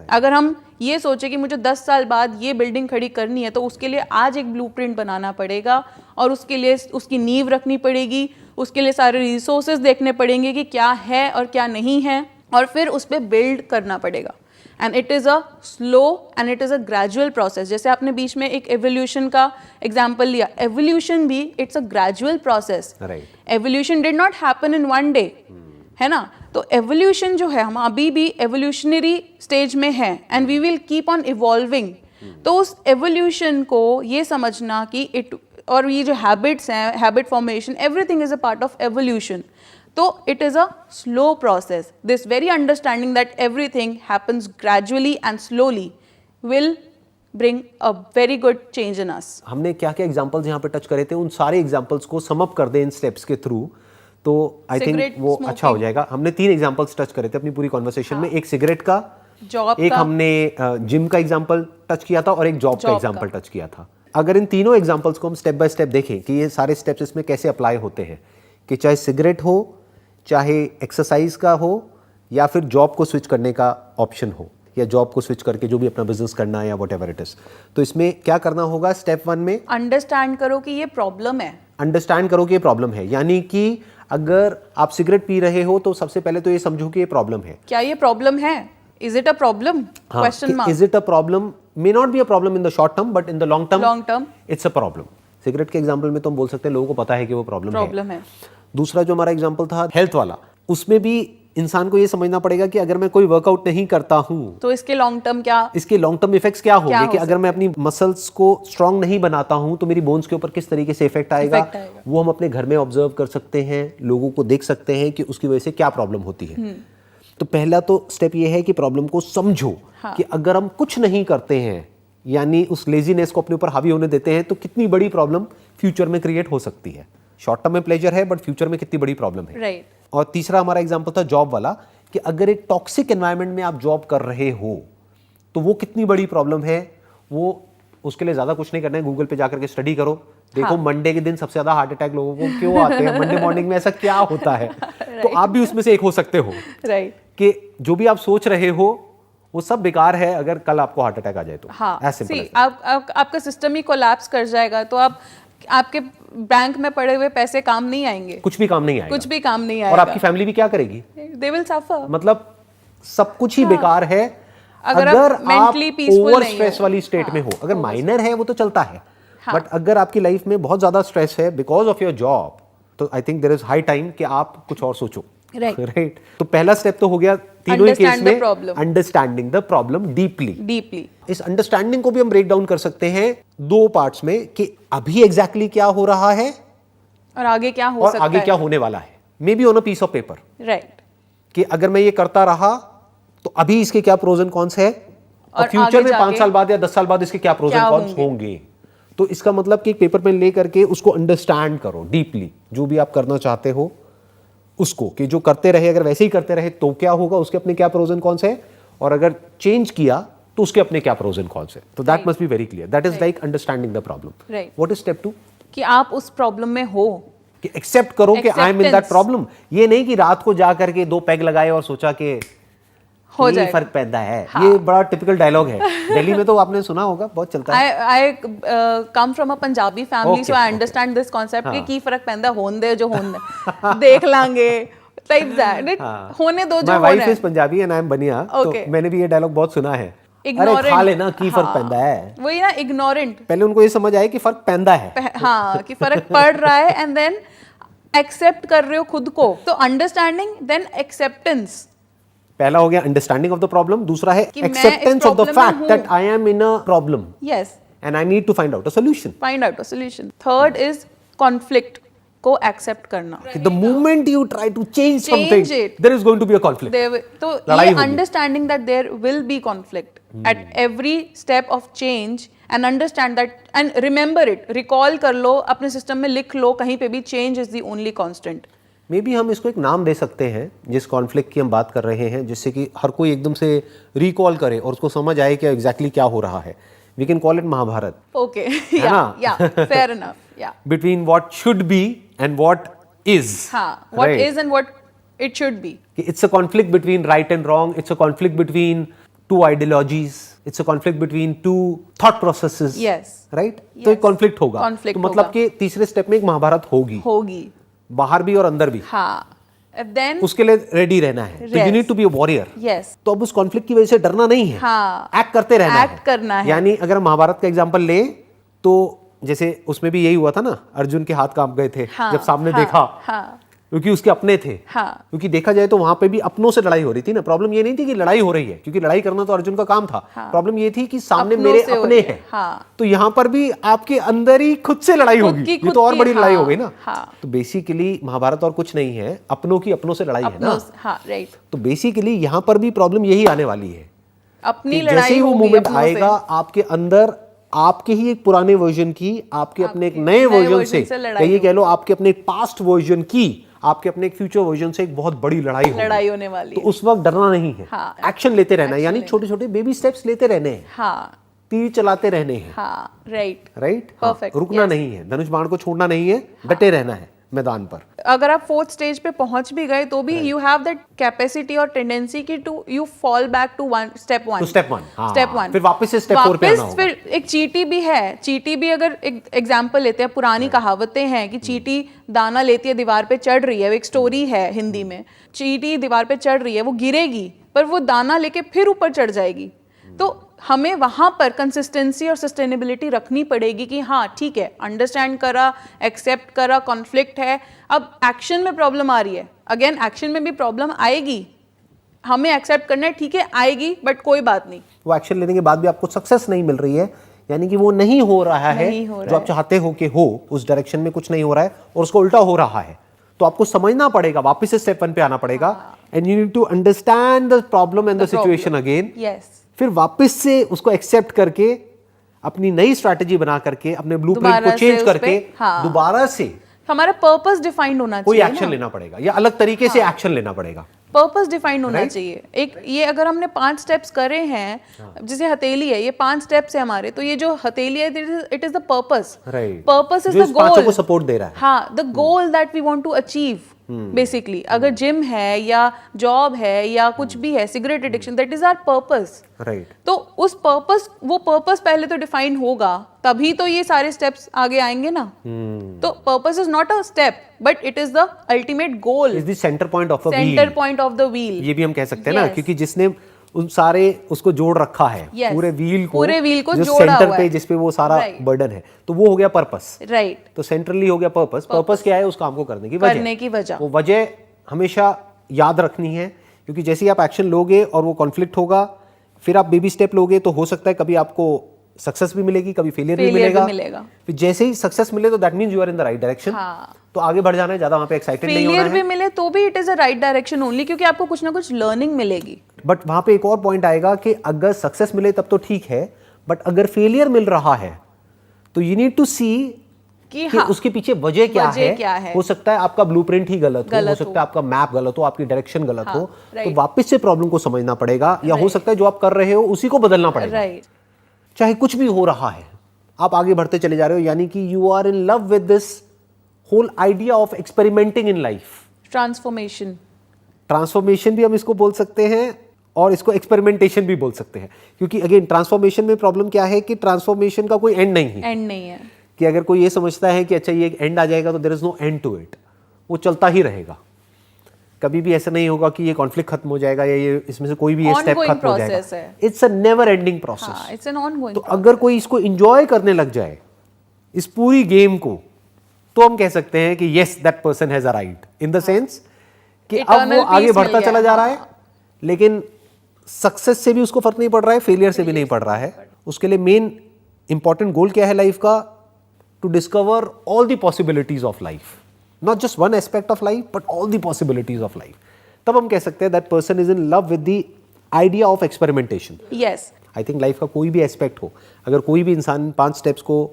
अगर हम ये सोचे कि मुझे 10 साल बाद ये building खड़ी करनी है, तो उसके लिए आज एक ब्लूप्रिंट बनाना पड़ेगा, और उसके लिए उसकी नींव रखनी पड़ेगी, उसके लिए सारे रिसोर्सेज देखने पड़ेंगे कि क्या है और क्या नहीं है, और फिर उस पर बिल्ड करना पड़ेगा। And it is a slow and it is a gradual process. जैसे आपने बीच में एक एवोल्यूशन का एग्जाम्पल लिया, एवोल्यूशन भी it's a gradual process. Evolution did not happen in one day, है ना। तो एवोल्यूशन जो है, हम अभी भी एवोल्यूशनरी स्टेज में है, and we will keep on evolving. तो उस एवोल्यूशन को ये समझना कि इट, और ये जो हैबिट्स हैं, habit formation, everything is a part of evolution. तो it is a slow process. This very understanding that everything happens gradually and slowly will bring a very good change in us. हमने क्या क्या examples यहाँ पे touch करे थे, उन सारे एग्जांपल्स को सम अप कर दें इन स्टेप्स के थ्रू, तो आई थिंक वो अच्छा हो जाएगा। हमने 3 एग्जांपल्स टच करे थे अपनी पूरी कॉन्वर्सेशन में, एक सिगरेट का, जॉब एक का, हमने जिम का एग्जांपल टच किया था, और एक जॉब का एग्जांपल टच किया था। अगर इन तीनों एग्जांपल्स को हम स्टेप बाय स्टेप देखें कि ये सारे स्टेप्स इसमें कैसे अप्लाई होते हैं, कि चाहे सिगरेट हो, चाहे एक्सरसाइज का हो, या फिर जॉब को स्विच करने का ऑप्शन हो, या जॉब को स्विच करके जो भी अपना बिजनेस करना है या व्हाटएवर इट इज, तो इसमें क्या करना होगा? स्टेप 1 में अंडरस्टैंड करो कि ये प्रॉब्लम है। अंडरस्टैंड करो कि ये प्रॉब्लम है, यानी कि अगर आप सिगरेट पी रहे हो तो सबसे पहले तो ये समझो कि ये प्रॉब्लम है। क्या ये प्रॉब्लम है? Is it a problem? Question mark. Is it a problem? May not be a problem in the short term, but in the long term it's a problem. Cigarette के एग्जांपल में तो हम बोल सकते हैं लोगों को पता है कि वो प्रॉब्लम है। दूसरा जो हमारा एग्जांपल था हेल्थ वाला, उसमें भी इंसान को ये समझना पड़ेगा कि अगर मैं कोई वर्कआउट नहीं करता हूं तो इसके लॉन्ग टर्म क्या, इसके लॉन्ग टर्म इफेक्ट्स क्या होंगे, कि अगर मैं अपनी मसल्स को स्ट्रांग नहीं बनाता हूं तो मेरी बोन्स के ऊपर किस तरीके से इफेक्ट आएगा। वो हम अपने घर में ऑब्जर्व कर सकते हैं, लोगों को देख सकते हैं कि उसकी वजह से क्या प्रॉब्लम होती है। तो पहला तो स्टेप ये है कि प्रॉब्लम को समझो, कि अगर हम कुछ नहीं करते हैं, यानी उस लेजीनेस को अपने ऊपर हावी होने देते हैं, तो कितनी बड़ी प्रॉब्लम फ्यूचर में क्रिएट हो सकती है। शॉर्ट टर्म में प्लेजर है, बट फ्यूचर में कितनी बड़ी प्रॉब्लम है। राइट। और तीसरा हमारा एग्जांपल था जॉब वाला, कि अगर एक टॉक्सिक एनवायरनमेंट में आप जॉब कर रहे हो तो वो कितनी बड़ी प्रॉब्लम है। वो उसके लिए ज्यादा कुछ नहीं करना है, गूगल पे जाकर के स्टडी करो, देखो मंडे के दिन सबसे ज्यादा हार्ट अटैक लोगों को क्यों आते हैं, मंडे मॉर्निंग में ऐसा क्या होता है। तो आप भी उसमें से एक हो सकते हो, कि जो भी आप सोच रहे हो वो सब बेकार है अगर कल आपको हार्ट अटैक आ जाए तो। आपका सिस्टम ही कोलैप्स कर जाएगा, तो आपके बैंक में पड़े हुए पैसे काम नहीं आएंगे, कुछ भी काम नहीं आएगा, कुछ भी काम नहीं आएगा, और आपकी फैमिली भी क्या करेगी? They will suffer. मतलब सब कुछ ही बेकार है अगर आप ओवर स्ट्रेस वाली स्टेट में हो। अगर माइनर है वो तो चलता है, बट अगर आपकी लाइफ में बहुत ज्यादा स्ट्रेस है बिकॉज ऑफ योर जॉब, तो I think there is high time कि आप कुछ और सोचो। राइट। तो पहला स्टेप तो हो गया तीनों ही केस में, अंडरस्टैंडिंग द प्रॉब्लम डीपली। इस अंडरस्टैंडिंग को भी हम ब्रेक डाउन कर सकते हैं 2 पार्ट्स में, कि अभी एग्जैक्टली क्या हो रहा है और आगे क्या हो सकता है, आगे क्या होने वाला है। Maybe on a piece of paper. Right. कि अगर मैं ये करता रहा तो अभी इसके क्या प्रोज एंड कॉन्स है, और फ्यूचर में 5 साल बाद या 10 साल बाद इसके क्या प्रोज एंड कॉन्स होंगे। तो इसका मतलब कि पेपर पेन ले करके उसको अंडरस्टैंड करो डीपली, जो भी आप करना चाहते हो उसको, कि जो करते रहे अगर वैसे ही करते रहे तो क्या होगा, उसके अपने क्या प्रोज एंड कॉन्स है, और अगर चेंज किया तो उसके अपने क्या प्रोज एंड कॉन्स है। तो that must be very clear. That is like understanding the problem. What is step 2? कि आप उस प्रॉब्लम में हो, कि एक्सेप्ट करो कि आई एम इन दैट प्रॉब्लम। ये नहीं कि रात को जा करके 2 पैग लगाए और सोचा कि हो ये जाएगा। फर्क पैदा है। ये बड़ा टिपिकल डायलॉग है, दिल्ली में तो आपने सुना होगा, बहुत चलता है। I come from a Punjabi family, so I Okay. understand this concept कि हाँ। की फर्क पैंदा होने दे जो होने दे, देख लांगे type that, हाँ। होने दो जो My होना wife है। is Punjabi and I am बनिया, तो Okay. मैंने भी ये डायलॉग बहुत सुना है। अरे Ignorant, खा लेना की फर्क हाँ, पैदा है। वही ना, ignorant, पहले उनको ये समझ आया कि फर्क पैदा है। हाँ, कि फर्क पड़ रहा है एंड देन एक्सेप्ट कर रहे हो खुद को, तो अंडरस्टैंडिंग देन एक्सेप्टेंस। पहला हो गया अंडरस्टैंडिंग ऑफ द प्रॉब्लम, दूसरा है कि मैं इस एक्सेप्टेंस ऑफ द problem में फैक्ट हूँ। That I am in a problem yes, and I need to find out a solution. Find out a solution. Third is conflict को accept करना। The moment you try to change something, it. there is going to be a conflict. तो लड़ाई ये होगी। Understanding that there will be conflict at every step of change and understand that and remember it, recall कर लो, अपने system में लिख लो, कहीं पे भी change is the only constant. May be हम इसको एक नाम दे सकते हैं जिस कॉन्फ्लिक्ट की हम बात कर रहे हैं, जिससे कि हर कोई एकदम से रिकॉल करे और उसको समझ आए कि एग्जैक्टली क्या हो रहा है। We can call it Mahabharat, okay, ना? या फेयर इनफ, या between what should be and what is. हाँ, what is and what it should be. It's a conflict between right and wrong. It's a conflict between two ideologies. It's a conflict between two thought processes. Yes. Right? तो एक conflict होगा। Conflict तो मतलब होगा। कि तीसरे step में एक महाभारत होगी, बाहर भी और अंदर भी। हाँ, देन उसके लिए रेडी रहना है। तो you need to be a warrior. Yes, तो अब उस कॉन्फ्लिक्ट की वजह से डरना नहीं है, हाँ, एक्ट करते रहना एक्ट करना है। यानी अगर हम महाभारत का एग्जांपल ले तो जैसे उसमें भी यही हुआ था ना, अर्जुन के हाथ कांप गए थे हाँ, जब सामने हाँ, देखा, हाँ, क्योंकि उसके अपने थे। हाँ, क्योंकि देखा जाए तो वहां पे भी अपनों से लड़ाई हो रही थी ना। प्रॉब्लम ये नहीं थी कि लड़ाई हो रही है, क्योंकि लड़ाई करना तो अर्जुन का काम था। प्रॉब्लम ये थी कि सामने अपनों मेरे से हो अपने रही है, हैं। हाँ। तो यहाँ पर भी आपके अंदर ही खुद से लड़ाई खुद होगी, की ये खुद तो और की, बड़ी लड़ाई हाँ, हो गई ना। हाँ। तो बेसिकली महाभारत और कुछ नहीं है, अपनों की अपनों से लड़ाई है ना। हाँ, राइट, तो बेसिकली यहाँ पर भी प्रॉब्लम यही आने वाली है अपनी कि जैसे लड़ाई ही वो होगी मोमेंट अपनों से। आएगा आपके अंदर, आपके ही एक पुराने वर्जन की, आपके अपने एक नए वर्जन से, लड़ाई ये कह लो आपके अपने एक पास्ट वर्जन की, आपके अपने एक फ्यूचर वर्जन से एक बहुत बड़ी लड़ाई होने वाली तो है। उस वक्त डरना नहीं है, हाँ, एक्शन लेते रहना है, यानी छोटे छोटे बेबी स्टेप्स लेते रहने हैं, हाँ, तीर चलाते रहने हैं। हाँ, राइट, राइट, Perfect, रुकना yes. नहीं है, धनुष बाण को छोड़ना नहीं है, डटे रहना है मैदान पर। अगर आप फोर्थ स्टेज पे पहुंच भी गए तो भी यू हैव दैट कैपेसिटी और टेंडेंसी की to you fall back to step one, step one, फिर वापस से स्टेप 4 पे आना होगा। फिर एक चींटी भी है, चींटी भी अगर एक एग्जांपल लेते हैं, पुरानी कहावतें हैं कि चींटी दाना लेती है, दीवार पे चढ़ रही है, एक स्टोरी है हिंदी में, चींटी दीवार पे चढ़ रही है, वो गिरेगी पर वो दाना लेके फिर ऊपर चढ़ जाएगी। तो हमें वहां पर कंसिस्टेंसी और सस्टेनेबिलिटी रखनी पड़ेगी कि हाँ ठीक है, अंडरस्टैंड करा, एक्सेप्ट करा, कॉन्फ्लिक्ट है, अब एक्शन में प्रॉब्लम आ रही है, अगेन एक्शन में भी प्रॉब्लम आएगी, हमें एक्सेप्ट करना है, ठीक है आएगी, बट कोई बात नहीं। वो एक्शन लेने के बाद भी आपको सक्सेस नहीं मिल रही है, यानी कि वो नहीं हो रहा है जो आप चाहते हो कि हो, उस डायरेक्शन में कुछ नहीं हो रहा है और उसको उल्टा हो रहा है, तो आपको समझना पड़ेगा, वापस से स्टेप 1 पे आना पड़ेगा, and you need to understand the problem and the situation again. Yes, फिर वापस से उसको एक्सेप्ट करके अपनी नई स्ट्रैटेजी बना करके अपने ब्लूप्रिंट को चेंज करके दोबारा से हमारा पर्पस डिफाइंड होना कोई चाहिए, एक्शन लेना पड़ेगा या अलग तरीके से एक्शन लेना पड़ेगा। पर्पस डिफाइंड होना चाहिए। एक ये अगर हमने 5 स्टेप्स करे हैं, जैसे हथेली है, ये 5 स्टेप्स है हमारे, तो ये जो हथेली है it is the purpose, purpose is the goal को सपोर्ट दे रहा है। हाँ, the goal that we want to achieve basically. अगर जिम है या जॉब है या कुछ भी है, cigarette addiction, that is our purpose, right. तो उस पर्पस, वो पर्पस पहले तो डिफाइन होगा, तभी तो ये सारे स्टेप्स आगे आएंगे ना। तो purpose is not a step but it is the ultimate goal, is the centre point of a wheel, centre point of the wheel, ये भी हम कह सकते हैं ना, Yes. क्योंकि जिसने उन सारे उसको जोड़ रखा है, Yes. पूरे व्हील को जो जोड़ा सेंटर हुआ पे है, जिसपे वो सारा Right. बर्डन है, तो वो हो गया पर्पस। राइट, तो सेंट्रली हो गया पर्पस। पर्पस क्या है? उस काम को करने की वजह। वो वजह हमेशा याद रखनी है, क्योंकि जैसे ही आप एक्शन लोगे और वो कॉन्फ्लिक्ट होगा, फिर आप बेबी स्टेप लोगे, तो हो सकता है कभी आपको सक्सेस भी मिलेगी, कभी फेलियर भी मिलेगा। फिर जैसे ही सक्सेस मिले तो that means you are in the right direction. तो आगे बढ़ जाना है, ज्यादा वहां पे एक्साइटेड नहीं होना है। फेलियर भी मिले तो भी it is a right direction only, क्योंकि आपको कुछ ना कुछ लर्निंग मिलेगी। बट वहां पे एक और पॉइंट आएगा कि अगर सक्सेस मिले तब तो ठीक है, बट अगर फेलियर मिल रहा है तो यू नीड टू सी कि उसके पीछे वजह क्या है। हो सकता है आपका ब्लूप्रिंट ही गलत हो सकता है आपका मैप गलत हो, आपकी डायरेक्शन गलत हो, तो वापस से प्रॉब्लम को समझना पड़ेगा, या हो सकता है जो आप कर रहे हो उसी को बदलना पड़ेगा। चाहे कुछ भी हो रहा है, आप आगे बढ़ते चले जा रहे हो, यानी कि you are in love with this whole idea of experimenting in life. Transformation भी हम इसको बोल सकते हैं, और इसको एक्सपेरिमेंटेशन भी बोल सकते हैं, क्योंकि अगेन ट्रांसफॉर्मेशन में प्रॉब्लम क्या है कि ट्रांसफॉर्मेशन का कोई एंड नहीं है। एंड नहीं है। कि अगर कोई ये समझता है कि अच्छा ये एक एंड आ जाएगा तो there is no end to it, वो चलता ही रहेगा। कभी भी ऐसा नहीं होगा कि ये कॉन्फ्लिक्ट खत्म हो जाएगा या ये इसमें से कोई भी ये स्टेप Ongoing खत्म हो जाएगा। process है। It's a never ending process. हाँ, इट्स एन ऑनगोइंग। तो अगर कोई इसको एंजॉय करने लग जाए इस पूरी गेम को, तो हम कह सकते हैं कि yes that person has arrived, in the sense कि अब वो Eternal आगे peace बढ़ता मिल चला गया, जा रहा है, हाँ। लेकिन सक्सेस से भी उसको फर्क नहीं पड़ रहा है, फेलियर से भी नहीं पड़ रहा है। उसके लिए मेन इंपॉर्टेंट गोल क्या है लाइफ का? To discover all the possibilities of life, not just one aspect of life but all the possibilities of life. तब हम कह सकते हैं that person is in love with the idea of experimentation. Yes. I think life का कोई भी aspect हो, अगर कोई भी इंसान 5 स्टेप्स को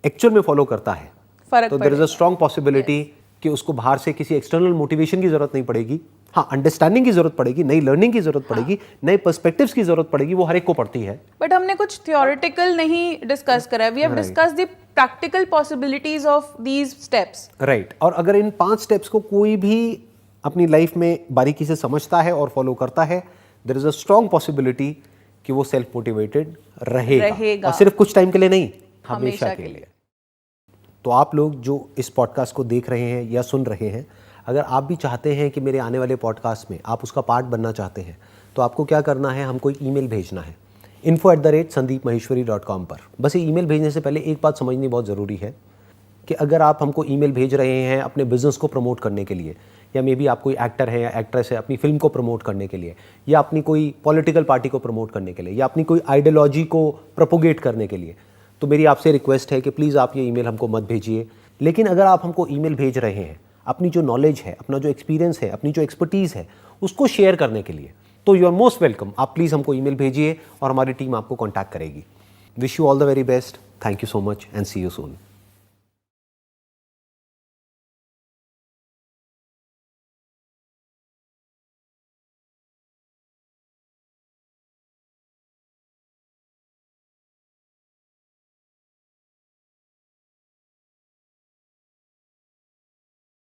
एक्चुअल में फॉलो करता है फर्क तो there is a strong possibility कि उसको बाहर से किसी एक्सटर्नल मोटिवेशन की जरूरत नहीं पड़ेगी। हाँ, अंडरस्टैंडिंग की जरूरत पड़ेगी, नई लर्निंग की जरूरत पड़ेगी, नए पर्सपेक्टिव्स की जरूरत पड़ेगी, वो हर एक को पड़ती है। बट हमने कुछ थियोरेटिकल नहीं डिस्कस करा है, we have discussed the practical possibilities of these steps. Right. और अगर इन 5 स्टेप्स को कोई भी अपनी लाइफ में बारीकी से समझता है और फॉलो करता है, there is a strong possibility कि वो सेल्फ मोटिवेटेड रहेगा। और सिर्फ कुछ टाइम के लिए नहीं, हमेशा के लिए। तो आप लोग जो इस पॉडकास्ट को देख रहे हैं या सुन रहे हैं, अगर आप भी चाहते हैं कि मेरे आने वाले पॉडकास्ट में आप उसका पार्ट बनना चाहते हैं, तो आपको क्या करना है, हमको एक ईमेल भेजना है info@sandeepmaheshwari.com पर। बस ये ईमेल भेजने से पहले एक बात समझनी बहुत ज़रूरी है कि अगर आप हमको ईमेल भेज रहे हैं अपने बिजनेस को प्रमोट करने के लिए, या मे बी आप कोई एक्टर है या एक्ट्रेस है अपनी फिल्म को प्रमोट करने के लिए, या अपनी कोई पॉलिटिकल पार्टी को प्रमोट करने के लिए, या अपनी कोई आइडियोलॉजी को प्रोपोगेट करने के लिए, तो मेरी आपसे रिक्वेस्ट है कि प्लीज़ आप ये ईमेल हमको मत भेजिए। लेकिन अगर आप हमको ईमेल भेज रहे हैं अपनी जो नॉलेज है, अपना जो एक्सपीरियंस है, अपनी जो एक्सपर्टीज़ है, उसको शेयर करने के लिए, तो यू आर मोस्ट वेलकम। आप प्लीज़ हमको ईमेल भेजिए और हमारी टीम आपको कॉन्टैक्ट करेगी। Wish you all the very best. Thank you so much and see you soon.